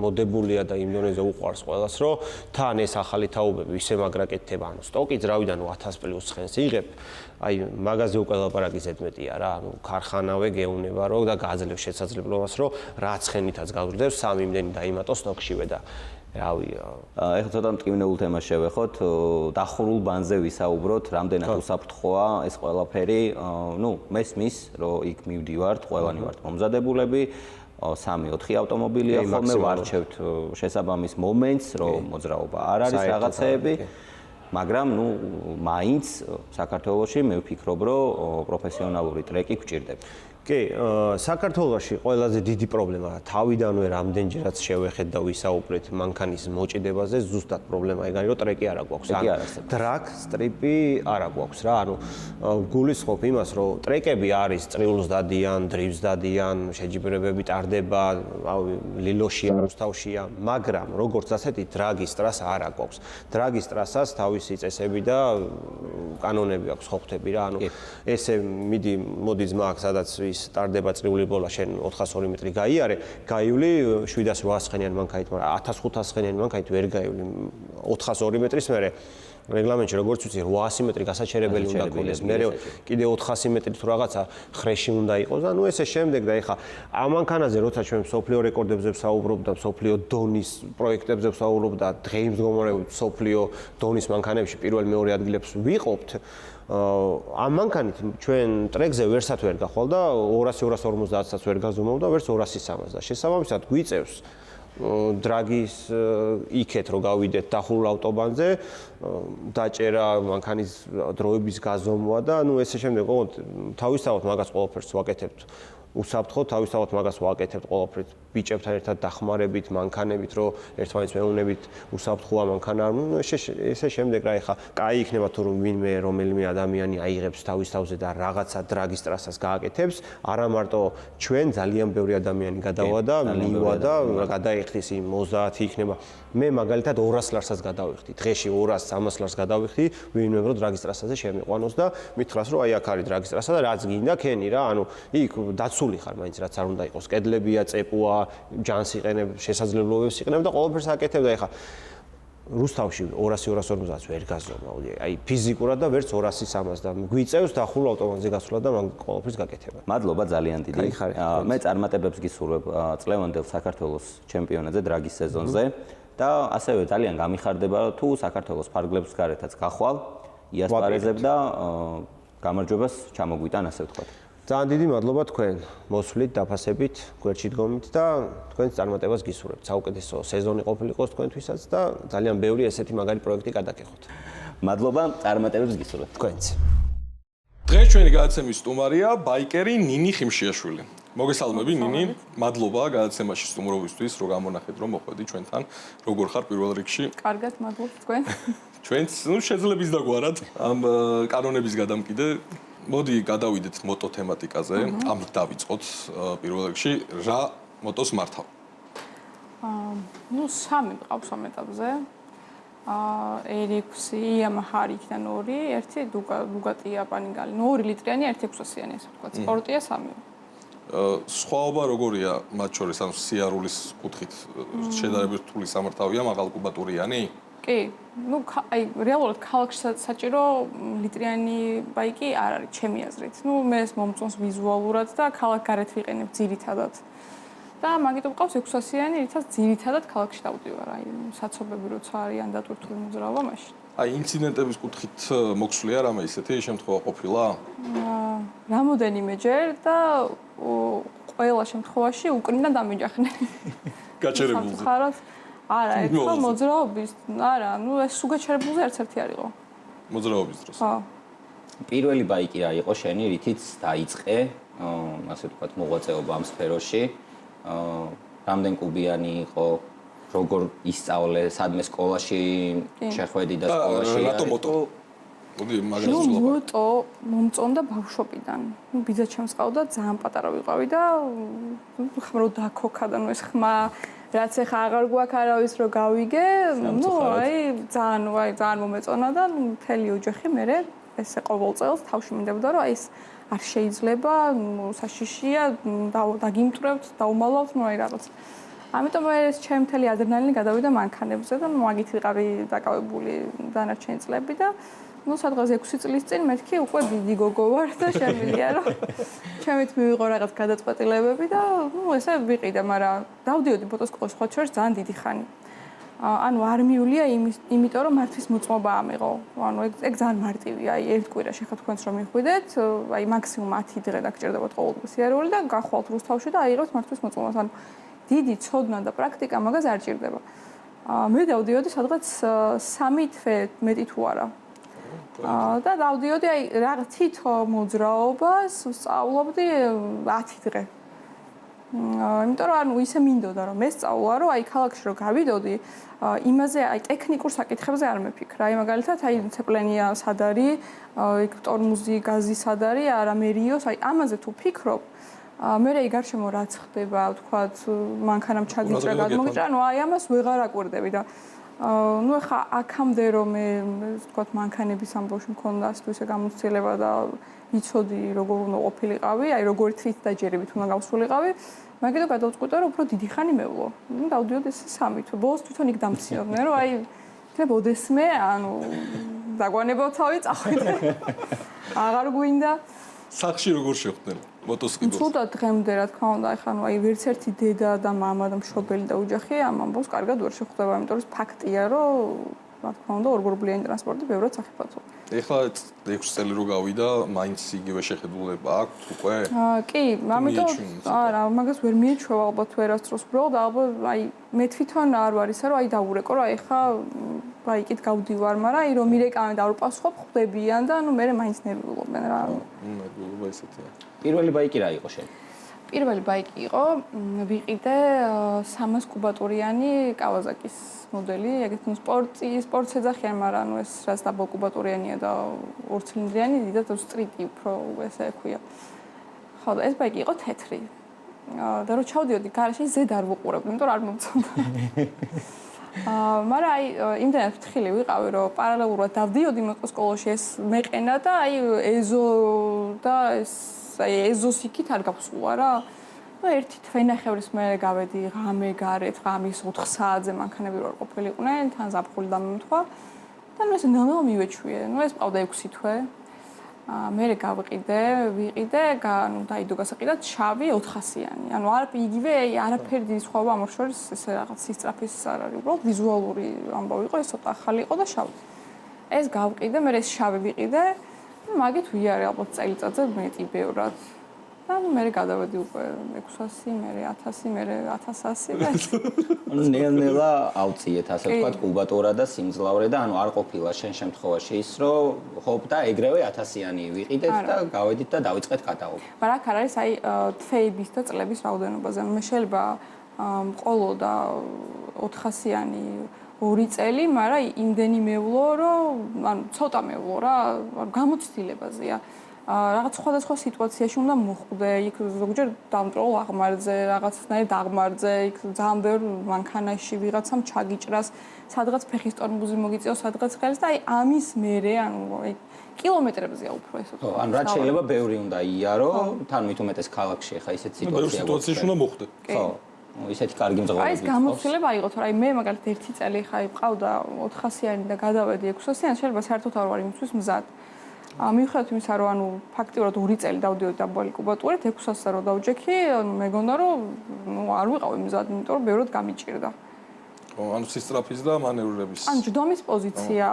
მოდებულია და იმ დონეზე უყვარს ყველას, რომ თან ეს ახალი თაობები ისე მაგრაკეთდება, ანუ სტოკი ძრავიდან 1000 პლუს ცხენს იღებ. აი მაღაზია უკვე ლაპარაკი ზედმეტია რა, ანუ ქარხანავე გეუნება რომ და გააძლევს შესაძლებლობას, რომ რა ცხენითაც გავზრდებს, 3 იმდენი დაიმატოს სტოკშივე და რავი, ეხლა ცოტა მტკივნეულ თემას შევეხოთ, დახურულ ბანზე ვისაუბროთ, რამდენად უსაფრთხოა ეს ყველაფერი, ნუ მესმის, რომ იქ მივდივართ, ყველანი ვართ მომზადებულები, 3-4 ავტომობილია ხოლმე ვარჩევთ შესაბამის მომენტს, რომ მოძრაობა არ არის რაღაცეები, მაგრამ ნუ მაინც საქართველოში მე ვფიქრობ, რომ პროფესიონალური ტრეკი გვჭირდება. კი, საქართველოში ყველაზე დიდი პრობლემა თავიდანვე რამდენჯერაც შევეხეთ და ვისაუბრეთ მანქანის მოჭიდებაზე, ზუსტად პრობლემა ეგ არის, რომ ტრეკი არა გვაქვს. დრაგ სტრიპი არა გვაქვს რა, ანუ გულისხმობ იმას, რომ ტრეკები არის წრიულს დადიან, დრიფს დადიან, შეჯიბრებები ტარდება, ლილოშია, რუსთავშია, მაგრამ როგორც ასეთი დრაგის ტრასა არა გვაქვს. დრაგის ტრასას თავისი წესები და კანონები აქვს, ხო ხვდები რა, ანუ ესე მოდი ძმა აქ სადაც სტარდება წრიული ბოლა შენ 402 მეტრი გაიარე, გაივლი 708 ცხენიანი მანქანით, მაგრამ 1500 ცხენიანი მანქანით ვერ გაივლი 402 მეტრის მერე რეგლამენტში როგორც ვიცი 800 მეტრი გასაჩერებელი უნდა გქონდეს, მერე კიდე 400 მეტრი თუ რაღაცა ხრეში უნდა იყოს და ნუ ესე შემდეგ და ეხა ამ მანქანაზე როცა ჩვენ სოფლიო რეკორდებზე ვსაუბრობ და სოფლიო დონის პროექტებზე ვსაუბრობ და დღეიმდგომარეობით სოფლიო დონის მანქანებში პირველ-მეორე ადგილებს ვიყოფთ ამ მანქანით ჩვენ ტრეკზე ვერსად ვერ გახვალ და 200-250-საც ვერ გაზომავ და ვერც 230-ს და შესაბამისად გვიწევს დრაგის იქეთ რომ გავიდეთ დახურულ ავტობანზე დაჭერა მანქანის დროების გაზომვა და ნუ ესე შემდეგ თავისთავად მაგას ყველაფერს ვაკეთებთ უსაფრთხოდ თავისთავად მაგას ვაკეთებთ ყველაფერს ბიჭებთან ერთად დახმარებით მანქანებით რომ ერთმანეთს მეუნებით უსაფრთხოა მანქანა ნუ ესე შემდეგ რა ეხა კაი იქნება თუ ვინმე რომელიმე ადამიანი აიღებს თავის თავზე და რაღაცა დრაგის ტრასას გააკეთებს არა მარტო ჩვენ ძალიან ბევრი ადამიანი გადავა და მივა და გადაიხდის იმ 30 იქნება მე მაგალითად 200 ლარსაც გადავიხდი დღეში 200-300 ლარს გადავიხდი ვინმე რომ დრაგის ტრასაზე შემიყვანოს და მითხრას რომ აი აქ არის დრაგის ტრასა და რაც გინდა ქენი რა ანუ იქ დაცული ხარ მაინც რაც არ უნდა იყოს კედლებია წეპუა ჯანს იყენებ შესაძლებლობებს იყენებ და ყველაფერს აკეთებ და ეხა რუსთავში 200-250-ს ვერ გაზომავდი აი ფიზიკურად და ვერც 200-300 და გვიწევს დახურულ ავტომატზე გასვლა და მაგ ყველაფერს გაკეთება მადლობა ძალიან დიდი მე წარმატებებს გისურვებ წლევანდელ საქართველოს ჩემპიონატზე დრაგის სეზონზე და ასევე ძალიან გამიხარდება თუ საქართველოს ფარგლებს გარეთაც გახვალ იასპარეზებ და გამარჯვებას ჩამოგვიტან ასე ვთქვათ ძალიან დიდი მადლობა თქვენ მოსვლით, დაფასებით, გვერდში დგომით და თქვენს წარმატებას გისურვებთ. საუკეთესო სეზონი ყოფილიყო თქვენთვისაც და ძალიან ბევრი ესეთი მაგარი პროექტი გადაგეხოთ. მადლობა, წარმატებებს გისურვებთ. თქვენც. დღეს ჩვენი გადაცემის სტუმარია ბაიკერი ნინი ხიმშიაშვილი. მოგესალმები ნინი, მადლობა გადაცემაში სტუმრობისთვის, რომ გამონახეთ, რომ მოხვედი ჩვენთან. როგორ ხარ პირველ რიგში? კარგად, მადლობა თქვენ. ჩვენც შეძლებ ისდაგვარად ამ კანონების გადამკიდე. მოდი გადავიდეთ მოტო თემატიკაზე. ამით დავიწყოთ პირველ რიგში, რა მოტოს მართავ? სამი მყავს ამ ეტაპზე. R6, Yamaha იქიდან 2, ერთი Bugatti Panigale. 2 ლიტრიანი, ერთი 600-იანი, ასე ვთქვათ. სპორტია 3. სხვაობა როგორია მათ შორის, ანუ სიარულის კუთხით შედარებით რთული სამართავია, მაღალკუბატურიანი? კი, აი რეალურად ქალაქში საჭირო ლიტრიანი ბაიკი არ არის, ჩემი აზრით. მე ეს მომწონს ვიზუალურად და ქალაქ გარეთ ვიყენებ ძირითადად. და მაგიტომ ყავს 600-იანი, რითაც ძირითადად ქალაქში დავდივარ, აი საცობები როცა არიან დატვირთული მოძრაობა მაშინ. აი ინციდენტების კუთხით მოხსვლია რამე ისეთი შემთხვევა ყოფილა? რამოდენიმეჯერ და ყველა შემთხვევაში უკრიდან დამეჯახნენ. გაჩერებულზე. ხარად? არა, ერთხელ მოძრაობის, არა, ეს სუგაჩერებულზე ერთ-ერთი არ იყო. მოძრაობის დროს. ხო. პირველი ბაიკი რა იყო შენი, რითიც დაიწყე, ასე ვთქვათ, მოღვაწეობა ამ სფეროში. რამდენ კუბიანი იყო, როგორ ისწავლე, სადმე სკოლაში შეხვედი და სკოლაში რატო მოტო? მოდი მაგას ვსულობ. მოტო მომწონდა ბავშვობიდან. ბიძა ჩემს ყავდა, ძალიან პატარა ვიყავი და ხმრო დაქოქა და ეს ხმა რაც ახლა აღარ გვაქვს არავის რო გავიგე, აი ძალიან მომეწონა და მთელი ოჯახი მე ესე ყოველ წელს თავში მინდებოდა რომ აი ეს არ შეიძლება, საშიშია, დაგიმტრევთ, დაუმალავთ, აი რაღაც. ამიტომ ეს ჩემი მთელი ადრენალინი გადავიდა მანქანებზე და მაგით ვიყავი დაკავებული დანარჩენი წლები და სადღაც 6 წლის წინ მეთქი უკვე დიდი გოგო ვარ და შემიძლია რომ ჩემით მივიღო რაღაც გადაწყვეტილებები და ესე ვიყიდე, მაგრამ დავდიოდი ფოტოსკოპში სხვა შორის ძალიან დიდი ხანი. ანუ არ მიულია იმიტომ რომ მართვის მოწმობა ამიღო. ანუ ეგ ძალიან მარტივია. აი ერთ კვირაში ხა თქვენს რომ მიხვიდეთ, აი მაქსიმუმ 10 დღე დაგჭირდებათ ყოველდღე სიარული და გახვალთ რუსთავში და აიღებთ მართვის მოწმობას. ანუ დიდი ცოდნა და პრაქტიკა მაგას არ ჭირდება. მე დავდიოდი სადღაც 3 თვე მეტი თუ არა. და დავდიოდი აი რაღაც თითო მოძრაობას ვსწავლობდი 10 დღე. იმიტომ რომ ანუ ისე მინდოდა რომ მე სწავლა რომ აი ქალაქში რო გავიდოდი იმაზე აი ტექნიკურ საკითხებზე არ მეფიქრა. აი მაგალითად აი ცეპლენია სად არის, იქ ტორმუზი, გაზი სად არის, არა მერიოს, აი ამაზე თუ ფიქრობ, მე რა გარშემო რაც ხდება, ვთქვათ, მანქანამ ჩაგიჭრა, გადმოგიჭრა, ანუ აი ამას ვეღარ აკვირდები და ახლა აქამდე რომ მე ვთქვათ მანქანების ამბავში მქონდა ასე გამოცდილება და ვიცოდი როგორ უნდა ყოფილიყავი, აი როგორი თვით დაჯერებით უნდა გავსულიყავი, მაგითო გადავწყვიტე რომ უფრო დიდი ხანი მევლო. დავდიოდი ეს 3 თვე. ბოლოს თვითონ იქ დამცინოდნენ რომ აი ოდესმე, ანუ დაგვანებავ თავი წახვიდე. აღარ გვინდა. სახში როგორ შეხვდნენ მოტოსკიპს? თუნდაც დღემდე რა თქმა უნდა, ახლა ნუ აი ვერც ერთი დედა და მამა და მშობელი და ოჯახი ამ ამბავს კარგად ვერ შეხვდება, იმიტომ რომ ფაქტია, რომ რა თქმა უნდა ორგორბლიანი ტრანსპორტი ბევრად სახიფათოა. ეხლა 6 წელი რო გავიდა, მაინც იგივე შეხედულება აქვს უკვე? კი, ამიტომ არა, მაგას ვერ მიეჩვევა ალბათ ვერასდროს ბრალ და ალბათ აი მე თვითონ არ ვარ ისა რომ აი დავურეკო რომ აი ხა ბაიკით გავდივარ, მაგრამ აი რომ მირეკავენ და არ ვპასუხობ ხდებიან და ანუ მე მაინც ნერვიულობენ რა. ნერვიულობა ისეთია. პირველი ბაიკი რა იყო შენ? პირველი ბაიკი იყო, ვიყიდე 300 კუბატურიანი Kawasaki-ის მოდელი, ეგეთ ნუ სპორტს ეძახიან, მაგრამ ანუ ეს რაც დაბალ კუბატურიანია და 2 ცილინდრიანი, დიდად სტრიტი უფრო ესე ექვია. ხო, და ეს ბაიკი იყო თეთრი. და რო ჩავდიოდი გარეშე ზედ არ ვუყურებდი, იმიტომ რომ არ მომწონდა. მაგრამ აი იმდენად ფრთხილი ვიყავი, რომ პარალელურად დავდიოდი მოტოსკოლაში ეს მეყენა და აი ეზო და ეს აი ეზოსიკით არ გავსულა რა. ნუ ერთი თვენახევრის მერე გავედი ღამე გარეთ, ღამის 4 საათზე მანქანები რო ყოფილიყვნენ, თან ზაფხული დამემთხვა და ნუ ეს ნელ-ნელა მივეჩვიე. ნუ ეს ყავდა 6 თვე. მერე ვიყიდე, ნუ დაიდო გასაყიდად შავი 400-იანი. ანუ იგივე არაფერი დიდი სხვაობა ამ შორის ესე რაღაც სისწრაფის არ არის. უბრალოდ ვიზუალური ამბავი იყო, ეს ცოტა ახალი იყო და შავი. ეს გავყიდე, მერე ეს შავი ვიყიდე. მაგით ვიარე ალბათ წელიწადზე მეტი ბევრად. და მე გადავედი უკვე 600, მე 1000, მე 1100 და ანუ ნელ-ნელა ავწიეთ ასე ვთქვათ კუბატურა და სიმძლავრე და ანუ არ ყოფილა შენ შემთხვევაში ის რომ ჰოპ და ეგრევე 1000-იანი ვიყიდეთ და გავედით და დავიწყეთ კატალოგი. მაგრამ აქ არ არის აი თვეების და წლების რაოდენობაზე. ანუ მე შეიძლება მყოლოდა 400-იანი 2 წელი, მაგრამ იმდენი მევლო, რომ ანუ ცოტა მევლო რა, ანუ გამოცდილებაზეა. რაღაც სხვადასხვა სიტუაციაში უნდა მოხვდე, იქ ზოგჯერ დამტროლ აღმარძე, რაღაცნაირ დაღმარძე, იქ ძალიან ბევრ მანქანაში ვიღაცამ ჩაგიჭრას, სადღაც ფეხის ტორმუზი მოგიწეო, სადღაც ხელს და აი ამის მერე, ანუ აი კილომეტრებზეა უფრო ესე. ხო, ანუ რაც შეიძლება ბევრი უნდა იარო, თან მით უმეტეს ქალაქში ხა ისეთ სიტუაცია. სიტუაციაში უნდა მოხვდე. ხო. ისეთი კარგი მძღოლები. აი ეს გამოცდილება აიღოთ, რა, აი მე მაგალითად 1 წელი ხა მყავდა 400-იანი და გადავედი 600-იანი, შეიძლება საერთოდ არ ვარ იმისთვის მზად. მიუხედავად იმისა, რომ ანუ ფაქტიურად 2 წელი დავდიოდი დაბალი კუბატურით, 600-ზე რო დავჯექი, ანუ მეგონა რომ არ ვიყავი მზად, იმიტომ რომ ბევრად გამიჭირდა. ანუ სისტრაფის და მანევრების. ან ჯდომის პოზიცია.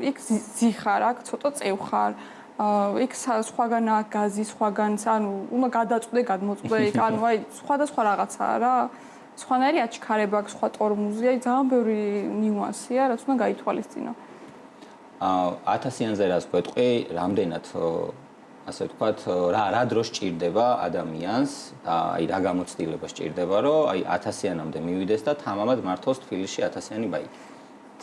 იქ ზიხარ, აქ ცოტა წევხარ. იქ სხვაგან აქ გაზი, სხვაგან, ანუ უნდა გადაწყვდე, გადმოწყვდე, იქ ანუ აი სხვადასხვა რაღაცაა რა. სხვანაირი აჩქარება აქვს, სხვა ტორმუზი, აი ძალიან ბევრი ნიუანსია, რაც უნდა გაითვალისწინო. 1000-იანზე რას გვეტყვი, რამდენად ასე ვთქვათ, რა დროს ჭირდება ადამიანს და აი რა გამოცდილება ჭირდება, რომ აი 1000-იანამდე მივიდეს და თამამად მართოს თბილისში 1000-იანი ბაიკი.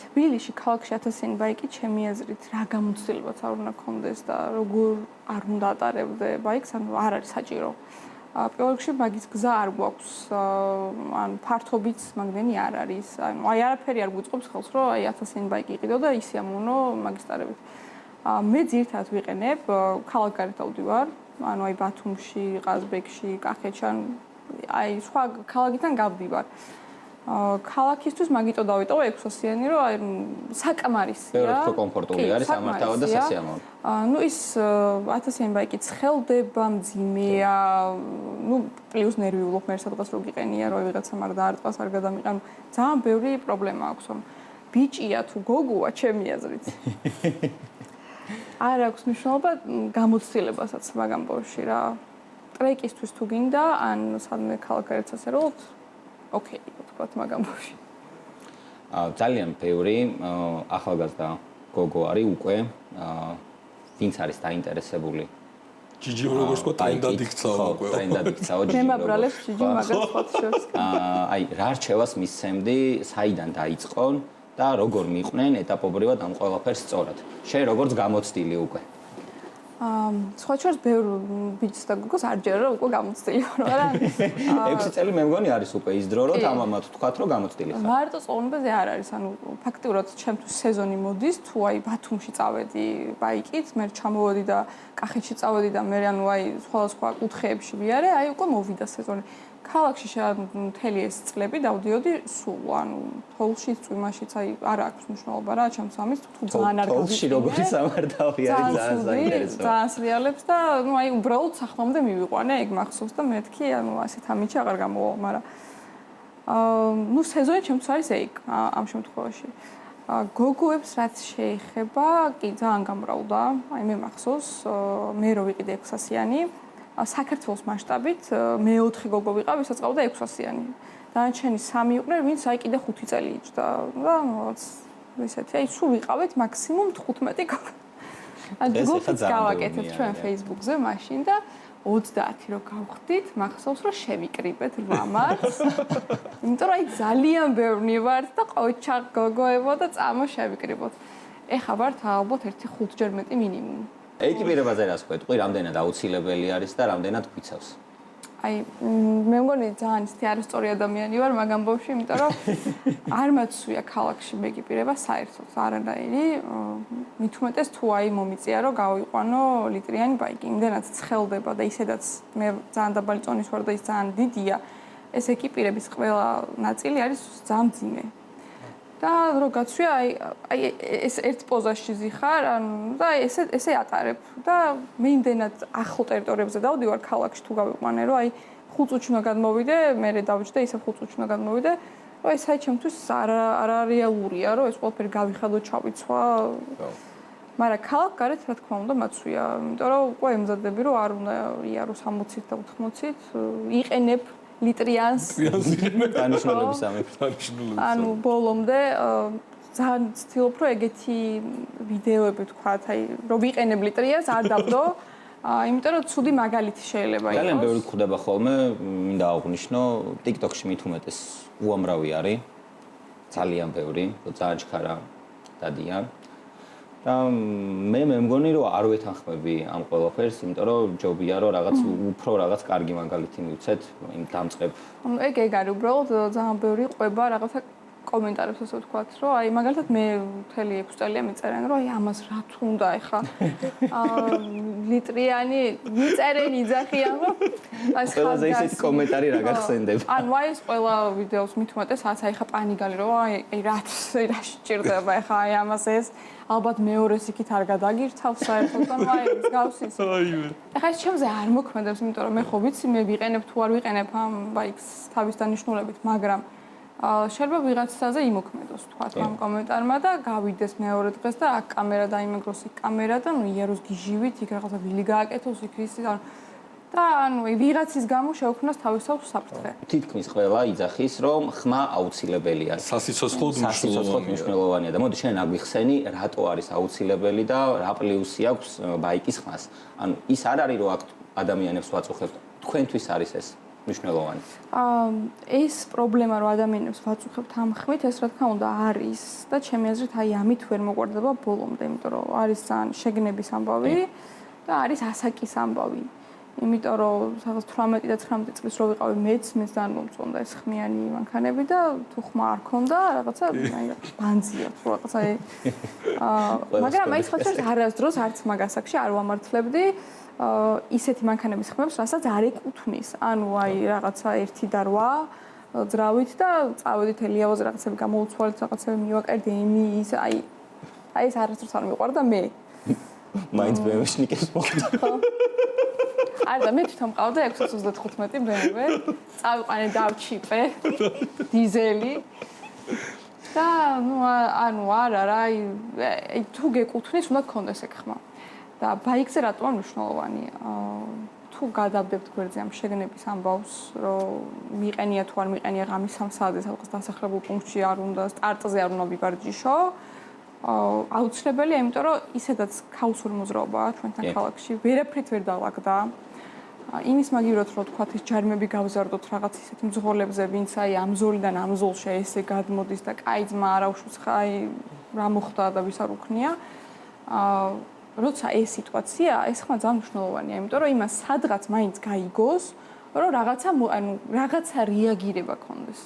თბილისში ქალაქში 1000-იანი ბაიკი ჩემი აზრით რა გამოცდილებაც არ უნდა გქონდეს და როგორ არ უნდა ატარებდე ბაიკს, ანუ არ არის საჭირო. პირველ რიგში მაგის გზა არ გვაქვს, ანუ ფართობით მაგდენი არ არის. ანუ აი არაფერი არ გვიწყობს ხელს, რომ აი 1000-იანი ბაიკი იყიდო და ისი ამოვნო მაგისტრალებით. მე ძირითადად ვიყენებ ქალაქ გარეთ ავდივარ, ანუ აი ბათუმში, ყაზბეგში, კახეთში, აი სხვა ქალაქიდან გავდივარ. ქალაქისთვის მაგიტო დავიტოვე 600-იანი, რომ აი საკმარისია. ბევრად უფრო კომფორტული არის სამართავად და სასიამოვნო. ნუ ის 1000-იანი ბაიკი ცხელდება, მძიმეა, ნუ პლუს ნერვიულობ მე სადღაც რო გიყენია, რომ ვიღაცამ არ დაარტყას, არ გადამიყან. ძალიან ბევრი პრობლემა აქვს, რომ ბიჭია თუ გოგოა, ჩემი აზრით. არ აქვს მნიშვნელობა გამოცდილებასაც მაგ ამბავში რა. ტრეკისთვის თუ გინდა, ან სადმე ქალაქგარეთ ასე რომ ოკეი, ვთქვათ მაგ ამბავში. ძალიან ბევრი ახალგაზრდა გოგო არის უკვე, ვინც არის დაინტერესებული. ჯიჯი როგორც თქვა, ტრენდად იქცაო უკვე. ტრენდად იქცაო ჯიჯი. მე მაბრალებს ჯიჯი მაგას ფოტოშოპს. აი, რა რჩევას მისცემდი, საიდან დაიწყონ და როგორ მიყვნენ ეტაპობრივად ამ ყველაფერს სწორად. შენ როგორც გამოცდილი უკვე. სხვა შორის ბევრ ბიჭს და გოგოს არ ჯერა რომ უკვე გამოცდილი ვარ, მაგრამ 6 წელი მე მგონი არის უკვე ის დრო, რომ თამამად თქვათ, რომ გამოცდილი ხარ. მარტო წონებაზე არ არის, ანუ ფაქტიურად ჩემთვის სეზონი მოდის, თუ აი ბათუმში წავედი ბაიკით, მე ჩამოვედი და კახეთში წავედი და მე ანუ აი სხვადასხვა კუთხეებში ვიარე, აი უკვე მოვიდა სეზონი. ქალაქში მთელი ეს წლები დავდიოდი სულ, ანუ თოვლში, წვიმაშიც, აი არ აქვს მნიშვნელობა რა, ჩემს ამის თუ ძალიან არ გავიქცე. თოვლში როგორი სამართავი არის ძალიან საინტერესო. ძალიან სრიალებს და ნუ აი უბრალოდ სახლამდე მივიყვანე, ეგ მახსოვს და მეთქი, ანუ ასეთ ამიჩი აღარ გამოვა, მაგრამ ნუ სეზონი ჩემთვის არის ეგ ამ შემთხვევაში. გოგოებს რაც შეეხება, კი ძალიან გამრავლდა, აი მე მახსოვს, მე რო ვიყიდე 600-იანი საქართველოს მასშტაბით მე-4 გოგო ვიყავ, ვისაც ყავდა 600-იანი. დანარჩენი 3 იყვნენ, ვინც აი კიდე 5 წელი იჯდა და რაღაც ესეთი, აი სულ ვიყავით მაქსიმუმ 15 გოგო. ჯგუფიც გავაკეთეთ ჩვენ Facebook-ზე მაშინ და 30 რო გავხდით, მახსოვს რომ შევიკრიბეთ 8 მარტს. იმიტომ რომ აი ძალიან ბევრი ვართ და ყოჩაღ გოგოებო და წამო შევიკრიბოთ. ეხა ვართ ალბათ 1-5 ჯერ მეტი მინიმუმ. ეკიპირებაზე რას ხვეთყვი, რამდენად აუცილებელი არის და რამდენად გვიცავს? აი, მე მგონი ძალიან ისეთი არასწორი ადამიანი ვარ მაგ ამბავში, იმიტომ რომ არ მაცვია ქალაქში მეკიპირება საერთოდ არანაირი. მით უმეტეს თუ აი მომიწია რომ გავიყვანო ლიტრიანი ბაიკი, იმდენად ცხელდება და ისედაც მე ძალიან დაბალი წონის ვარ და ის ძალიან დიდია. ეს ეკიპირების ყველა ნაწილი არის ძალიან მძიმე. და რო გაცვია აი ეს ერთ პოზაში ზიხარ, ანუ და ესე ატარებ და მე იმდენად ახლო ტერიტორიებზე დავდივარ ქალაქში თუ გავიყვანე, რომ აი 5 წუთში უნდა გადმოვიდე, მე დავჯდე, ისე 5 წუთში უნდა გადმოვიდე, რომ ეს აი ჩემთვის არარეალურია, რომ ეს ყველაფერი გავიხადო, ჩავიცვა. მაგრამ ქალაქ-გარეთ რა თქმა უნდა მაცვია, იმიტომ რომ უკვე ემზადები რომ არ უნდა იარო 60-ით და 80-ით, იყენებ ლიტრიანს. დანიშნულების ამით. ანუ ბოლომდე ძალიან ვცდილობ რომ ეგეთი ვიდეოები თქვათ, აი რომ ვიყენებ ლიტრიანს არ დავდო. იმიტომ რომ ცუდი მაგალითი შეიძლება იყოს. ძალიან ბევრი გვხვდება ხოლმე, მინდა აღვნიშნო, TikTok-ში მით უმეტეს უამრავი არის. ძალიან ბევრი, ძალიან ჩქარა დადიან. და მე მგონი რომ არ ვეთანხმები ამ ყველაფერს, იმიტომ რომ ჯობია რომ რაღაც უფრო რაღაც კარგი მაგალითი მივცეთ იმ დამწყებ. ანუ ეგ არის უბრალოდ ძალიან ბევრი ყვება რაღაცა კომენტარებს ასე ვთქვათ, რომ აი მაგალითად მე მთელი 6 წელია მიწერენ, რომ აი ამას რა თუნდა ეხალიტრიანი მიწერენ იძახიან, რომ აი ყველაზე ისეთი კომენტარი რა გახსენდება. ანუ აი ეს ყველა ვიდეოს მით უმეტეს რაც აი ხა პანიკალი რომ აი რა სჭირდება ეხა აი ამას ეს ალბათ მეორეს იქით არ გადაგირთავს საერთოდ და აი მსგავსის. ეხა ეს ჩემზე არ მოქმედებს, იმიტომ რომ მე ხო ვიცი მე ვიყენებ თუ არ ვიყენებ ამ ბაიკს თავის დანიშნულებით, მაგრამ შეიძლება ვიღაცაზე იმოქმედოს თქვათ ამ კომენტარმა და გავიდეს მეორე დღეს და აქ კამერა დაიმეგროს იქ კამერა და ნუ იაროს გიჟივით იქ რაღაცა ვილი გააკეთოს იქ ის და ანუ ვიღაცის გამო შეუქმნას თავისთავად საფრთხე. თითქმის ყველა იძახის რომ ხმა აუცილებელია. სასიცოცხლოდ მნიშვნელოვანია და მოდი შენ აგვიხსენი რატო არის აუცილებელი და რა პლუსი აქვს ბაიკის ხმას. ანუ ის არ არის რომ აქ ადამიანებს ვაწუხებთ, თქვენთვის არის ეს მნიშვნელოვანი. ეს პრობლემა რომ ადამიანებს ვაწუხებთ ამ ხმით, ეს რა თქმა უნდა არის და ჩემი აზრით აი ამით ვერ მოგვარდება ბოლომდე, იმიტომ რომ არის ძალიან შეგნების ამბავი და არის ასაკის ამბავი. იმიტომ რომ რაღაც 18 და 19 წლის რო ვიყავი მეც ძალიან მომწონდა ეს ხმიანი მანქანები და თუ ხმა არ ქონდა რაღაცა აი ბანძია თუ რაღაცა მაგრამ აი ხოთებს არასდროს არც მაგ ასაკში არ ვამართლებდი ისეთი მანქანების ხმებს, რასაც არ ეკუთვნის. ანუ აი რაღაცა 1 და 8 ძრავით და წავედით ელიავაზე რაღაცები გამოუცვალეთ, რაღაცები მივაკერდი იმი ის აი ეს არასდროს არ მიყვარდა მე. მაინც BMW-შნიკებს მოხდა. არა და მე თვითონ მყავდა 635 BMW, წავიყვანე დავჩიპე დიზელი. და ნუ ანუ არა რა აი თუ გეკუთვნის უნდა გქონდეს ეგ ხმა. და ბაიკზე რატომ არ მნიშვნელოვანი? თუ გადავდებთ გვერდზე ამ შეგნების ამბავს, რომ მიყენია თუ არ მიყენია ღამის 3 საათზე სადღაც დასახლებულ პუნქტში არ უნდა, სტარტზე არ უნდა ვიგარჯიშო. აუცილებელია, იმიტომ რომ ისედაც ქაოსური მოძრაობაა ჩვენთან ქალაქში, ვერაფრით ვერ დავაგდა. იმის მაგივრად რომ თქვათ ის ჯარიმები გავზარდოთ რაღაც ისეთ მძღოლებზე, ვინც აი ამ ზოლიდან ამ ზოლში ესე გადმოდის და კაი ძმა არ აუშვს ხა აი რა მოხდა და ვის არ უქნია. როცა ეს სიტუაცია, ეს ხმა ძალიან მნიშვნელოვანია, იმიტომ რომ იმას სადღაც მაინც გაიგოს, რომ რაღაცა რეაგირება ქონდეს.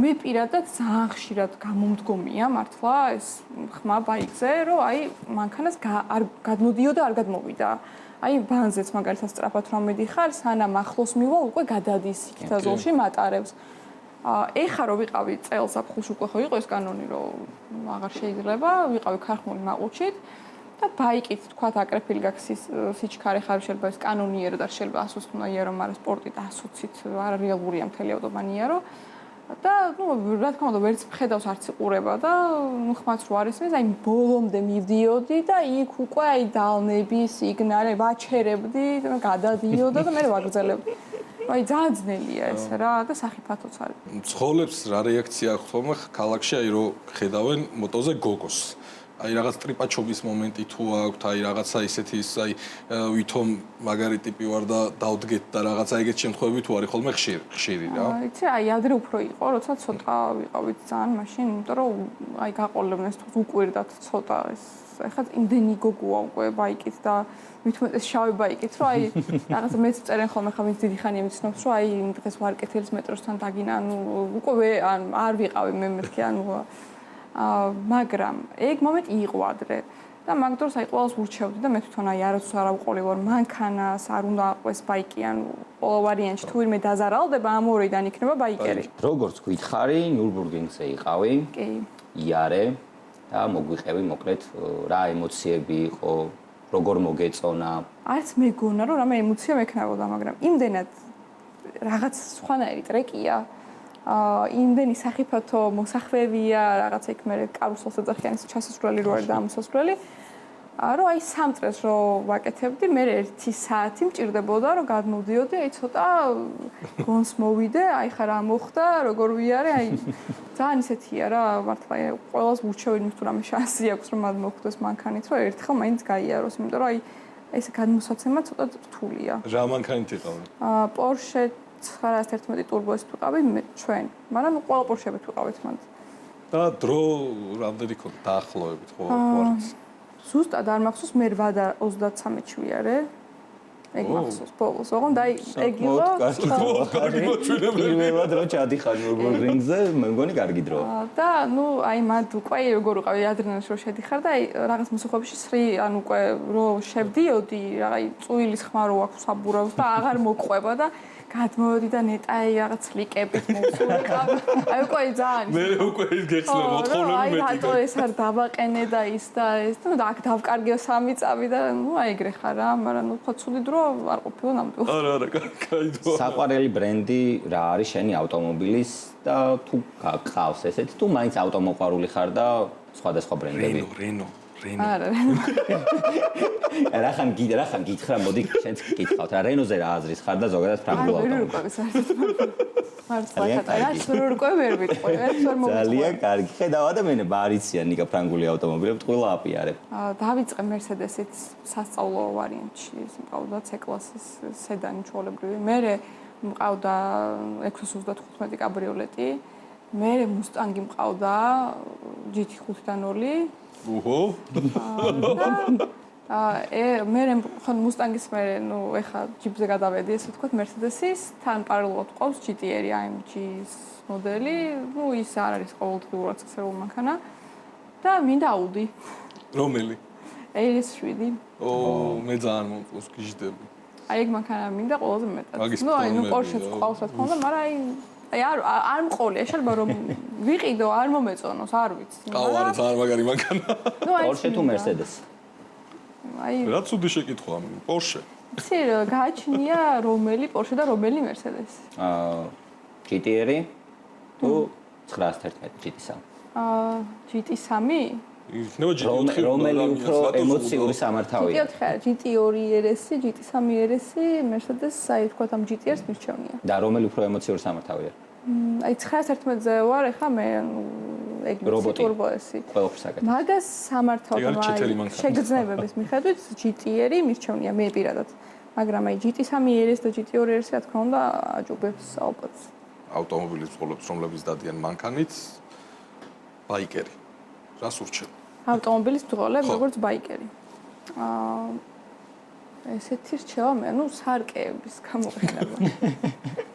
მე პირადად ძალიან ხშირად გამომდგომია მართლა ეს ხმა ბაიკზე, რომ აი მანქანას არ გადმოდიოდა, არ გადმოვიდა. აი ბანზეც მაგალითად სწრაფად რომ მიდიხარ, სანამ ახლოს მივალ, უკვე გადადის იქით აზოლში მატარებს. ეხა რომ ვიყავი წელს აფხულში უკვე ხო იყო ეს კანონი, რომ აღარ შეიძლება, ვიყავი ქარხმული მაყუჩით. და ბაიკით თქვათ აკრეფილი გაქვს სიჩქარე ხარ შეიძლება ეს კანონიერო და შეიძლება 100-ით უნდა იარო, მაგრამ სპორტი და 120-ით არ რეალურია მთელი ავტობანი იარო. და ნუ რა თქმა უნდა ვერც ხედავს არც იყურება და ნუ ხმაც რო არის ეს აი ბოლომდე მივდიოდი და იქ უკვე აი დალნები სიგნალი ვაჩერებდი და გადადიოდა და მე ვაგრძელებდი. აი ძალიან ძნელია ეს რა და სახიფათოც არის. მცხოვრებს რა რეაქცია აქვს ხოლმე ქალაქში აი რო ხედავენ მოტოზე გოგოს. აი რაღაც ტრიპაჩობის მომენტი თუ აქვს, აი რაღაცა ისეთი აი ვითომ მაგარი ტიპი ვარ და დავდგეთ და რაღაცა ეგეთ შემთხვევები თუ არის ხოლმე ხშირი რა. იცი, აი ადრე უფრო იყო, როცა ცოტა ვიყავით ძალიან მაშინ, იმიტომ რომ აი გაყოლებნეს თუ უკვირდათ ცოტა ეს ეხლა იმდენი გოგოა უკვე ბაიკით და მithumetes შავი ბაიკით, რომ აი რაღაცა მეც წერენ ხოლმე ხა ვინც დიდი ხანია მიცნობს, რომ აი იმ დღეს ვარკეთილს მეტროსთან დაგინა, ანუ უკვე არ ვიყავი მე მეთქი, ანუ მაგრამ ეგ მომენტი იყო ადრე და მაგ დროს აი ყველას ურჩევდი და მე თვითონ აი არასდროს არ ავყოლი ვარ მანქანას არ უნდა აყვეს ბაიკი ანუ ყველა ვარიანტში თუ ვინმე დაზარალდება ამ ორიდან იქნება ბაიკერი. როგორც გვითხარი, ნიურბურგინგზე იყავი. კი. იარე და მოგვიყევი მოკლედ რა ემოციები იყო, როგორ მოგეწონა. არც მეგონა რომ რამე ემოცია მექნებოდა, მაგრამ იმდენად რაღაც სხვანაირი ტრეკია. იმდენი სახიფათო მოსახვევია, რაღაცა იქ მე კარუსელს ეძახიან, ჩასასვლელი რო არის და ამოსასვლელი. რომ აი 3 წელს რო ვაკეთებდი, მე 1 საათი მჭირდებოდა რომ გადმოვდიოდი, აი ცოტა გონს მოვიდე, აი ხა რა მოხდა, როგორ ვიარე, აი ძალიან ისეთია რა, მართლა ყველას ვურჩევ იმის თუ რამე შანსი აქვს რომ მათ მოხდეს მანქანით, რომ ერთხელ მაინც გაიაროს, იმიტომ რომ აი ეს გადმოსაცემა ცოტა რთულია. რა მანქანით იყავი? Porsche 911 turbo-ს ვიყავი ჩვენ, მაგრამ ყველა Porsche-ებით ვიყავით მანდ. და დრო რამდენი ქონდა დაახლოებით ხო ვარც? ზუსტად არ მახსოვს, მე 23-ში ვიარე. ეგ მახსოვს ბოლოს, ოღონდ აი ეგ იყო. პირველად რო ჩადიხარ როგორ რინგზე, მე მგონი კარგი დროა. და ნუ აი მანდ უკვე როგორ ვიყავი ადრენალინში რო შედიხარ და აი რაღაც მოსახლეობაში სრი ან უკვე რო შევდიოდი, აი წუილის ხმა რო აქვს საბურავს და აღარ მოყვება და გადმოვედი და ნეტაი რაღაც ლიკებით მოვსულიყავ. აი უკვე ძალიან მე უკვე ის გეხსნა მოთხოვნები აი მეტი. რატო ეს არ დავაყენე და ის და ეს და აქ დავკარგეო 3 წამი და ნუ აი ეგრე ხარ რა, მაგრამ ნუ ხო ცუდი დრო არ ყოფილა ნამდვილად. არა, კაი დრო. საყვარელი ბრენდი რა არის შენი ავტომობილის და თუ გყავს ესეთი თუ მაინც ავტომოყვარული ხარ და სხვადასხვა ბრენდები? რენო. არა. რახან გითხრა, მოდი შენც გითხავთ რა რენოზე რა აზრის ხარ და ზოგადად ფრანგულ ავტომობილს. მართლა რა სრურკო ვერ ვიტყვი, ერთ ვერ მოვიტყვი. ძალიან კარგი. ხედავ ადამიანები არიციან ნიკა ფრანგული ავტომობილები, ტყუილა აპიარებ. დავიწყე Mercedes-ით სასწავლო ვარიანტში, ის მყავდა C-კლასის სედანი ჩვეულებრივი. მე მყავდა 625 კაბრიოლეტი. მე Mustang მყავდა GT5-დან 2. უჰო. მე ხან Mustang-ის მე ნუ ეხა ჯიპზე გადავედი, ესე ვთქვათ, Mercedes-ის, თან პარალელურად ყავს GT-ერი AMG-ის მოდელი, ნუ ის არ არის ყოველდღიურად წესრიგული მანქანა და მინდა Audi. რომელი? AS7. მე ძალიან მომწონს გიჟდები. აი ეგ მანქანა მინდა ყველაზე მეტად. მაგის ნუ აი ნუ ფორმები, Porsche-ს ყავს რა თქმა უნდა, მაგრამ აი არ მყოლია, შეიძლება რომ ვიყიდო, არ მომეწონოს, არ ვიცი. აუ, არა, ძალიან მაგარი მანქანა. ნუ აი Porsche თუ Mercedes? აი რა ცუდი შეკითხვა, Porsche. იცი გააჩნია რომელი Porsche და რომელი Mercedes? GT-ერი თუ 911 GT3? GT3? იქნება GT4. რომელი უფრო ემოციური სამართავია? GT2 RS, GT3 RS, Mercedes, აი თქვა ამ GT-ს მირჩევნია. და რომელი უფრო ემოციური სამართავია? აი 911-ზე ვარ, ეხლა მე ეგ turbo-ესი. ყველაფერს აკეთებ. მაგას სამართავდა ეგ არის ჩეთერი მანქანა. შეგრძნებების მიხედვით GT-ერი მირჩევნია მე პირადად. მაგრამ აი GT3 RS და GT2 RS რა თქმა უნდა აჯობებს ალბათ. ავტომობილის ბრძოლებს, რომლებიც დადიან მანქანით, ბაიკერი. რას ურჩევ? ავტომობილის ბრძოლებს, როგორც ბაიკერი. ესეთი რჩევა მე, ნუ სარკეების გამოყენება.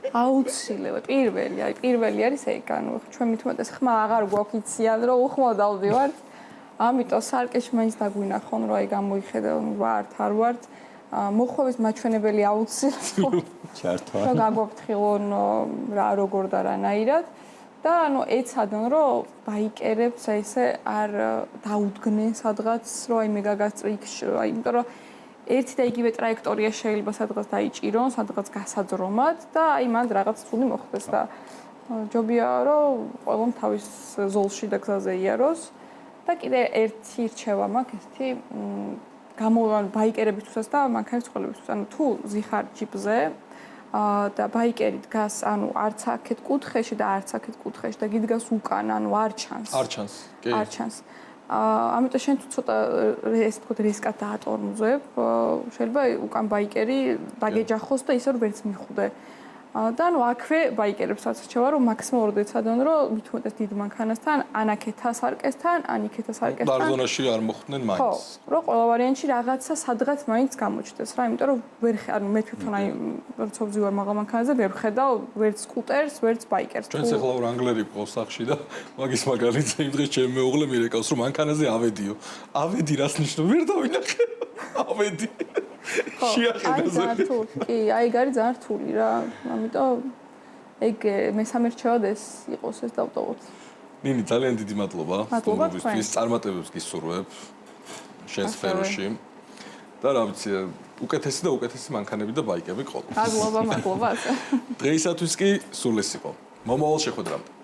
აუცილებლად პირველი არის ეგ, ანუ ჩვენ მithumetes ხმა აღარ გვაქვს იციან რომ უხმოდავდივართ. ამიტომ სარკეში მაინც დაგვინახონ რომ აი გამოიხედა ვართ არ ვართ. მოხვევის მაჩვენებელი აუცილებლად. ჩართვა. რომ გაგვაფრთხილონ რა როგორ და რანაირად. და ანუ ეცადონ რომ ბაიკერებს ესე არ დაუდგნენ სადღაც რომ აი მე გაგასწრიქში აი იმიტომ რომ ერთი და იგივე ტრაექტორია შეიძლება სადღაც დაიჭირონ, სადღაც გასაძრომად და აი მანდ რაღაც ცუდი მოხდეს და ჯობია რომ ყველამ თავის ზოლში და გზაზე იაროს და კიდე ერთი რჩევა მაქვს ესეთი გამოვან ბაიკერებისთვისაც და მანქანის წყლებისთვის ანუ თუ ზიხარ ჯიპზე და ბაიკერი დგას ანუ არც აქეთ კუთხეში და არც აქეთ კუთხეში და გიდგას უკან ანუ არ ჩანს კი არ ჩანს ამიტომ შენ თუ ცოტა ესე ვთქვათ რისკად დაატორმუზებ შეიძლება უკან ბაიკერი დაგეჯახოს და ისე რომ ვერც მიხვდე და ანუ აქვე ბაიკერებსაც რჩევა რომ მაქსიმალურად ეცადონ რომ მithumetes დიდ მანქანასთან ან აქეთა სარკესთან ან იქეთა სარკესთან ბარზონაში არ მოხვდნენ მაინც ხო რომ ყველა ვარიანტში რაღაცა სადღაც მაინც გამოჩნდეს რა იმიტომ რომ ვერ ანუ მე თვითონ აი როცა ვზივარ მაღალ მანქანაზე ვერ ხედავ ვერც სკუტერს ვერც ბაიკერს ჩვენს ახლა რანგლერი ყავს სახში და მაგის მაგალითზე იმ დღეს ჩემი მეუღლე მირეკავს რომ მანქანაზე ავედი რას ნიშნავს ვერ დავინახე ავედი შეახედაზე კი აი გარი ძალიან რთული რა ამიტომ ეგ მესამე რჩევად ეს იყოს ეს დავტოვოთ ნინი ძალიან დიდი მადლობა სტუმრობისთვის წარმატებებს გისურვებ შენ სფეროში და რა ვიცი უკეთესი და უკეთესი მანქანები და ბაიკები ყოლოს მადლობა დღეისათვის კი სულ ეს იყო მომავალ შეხვედრამდე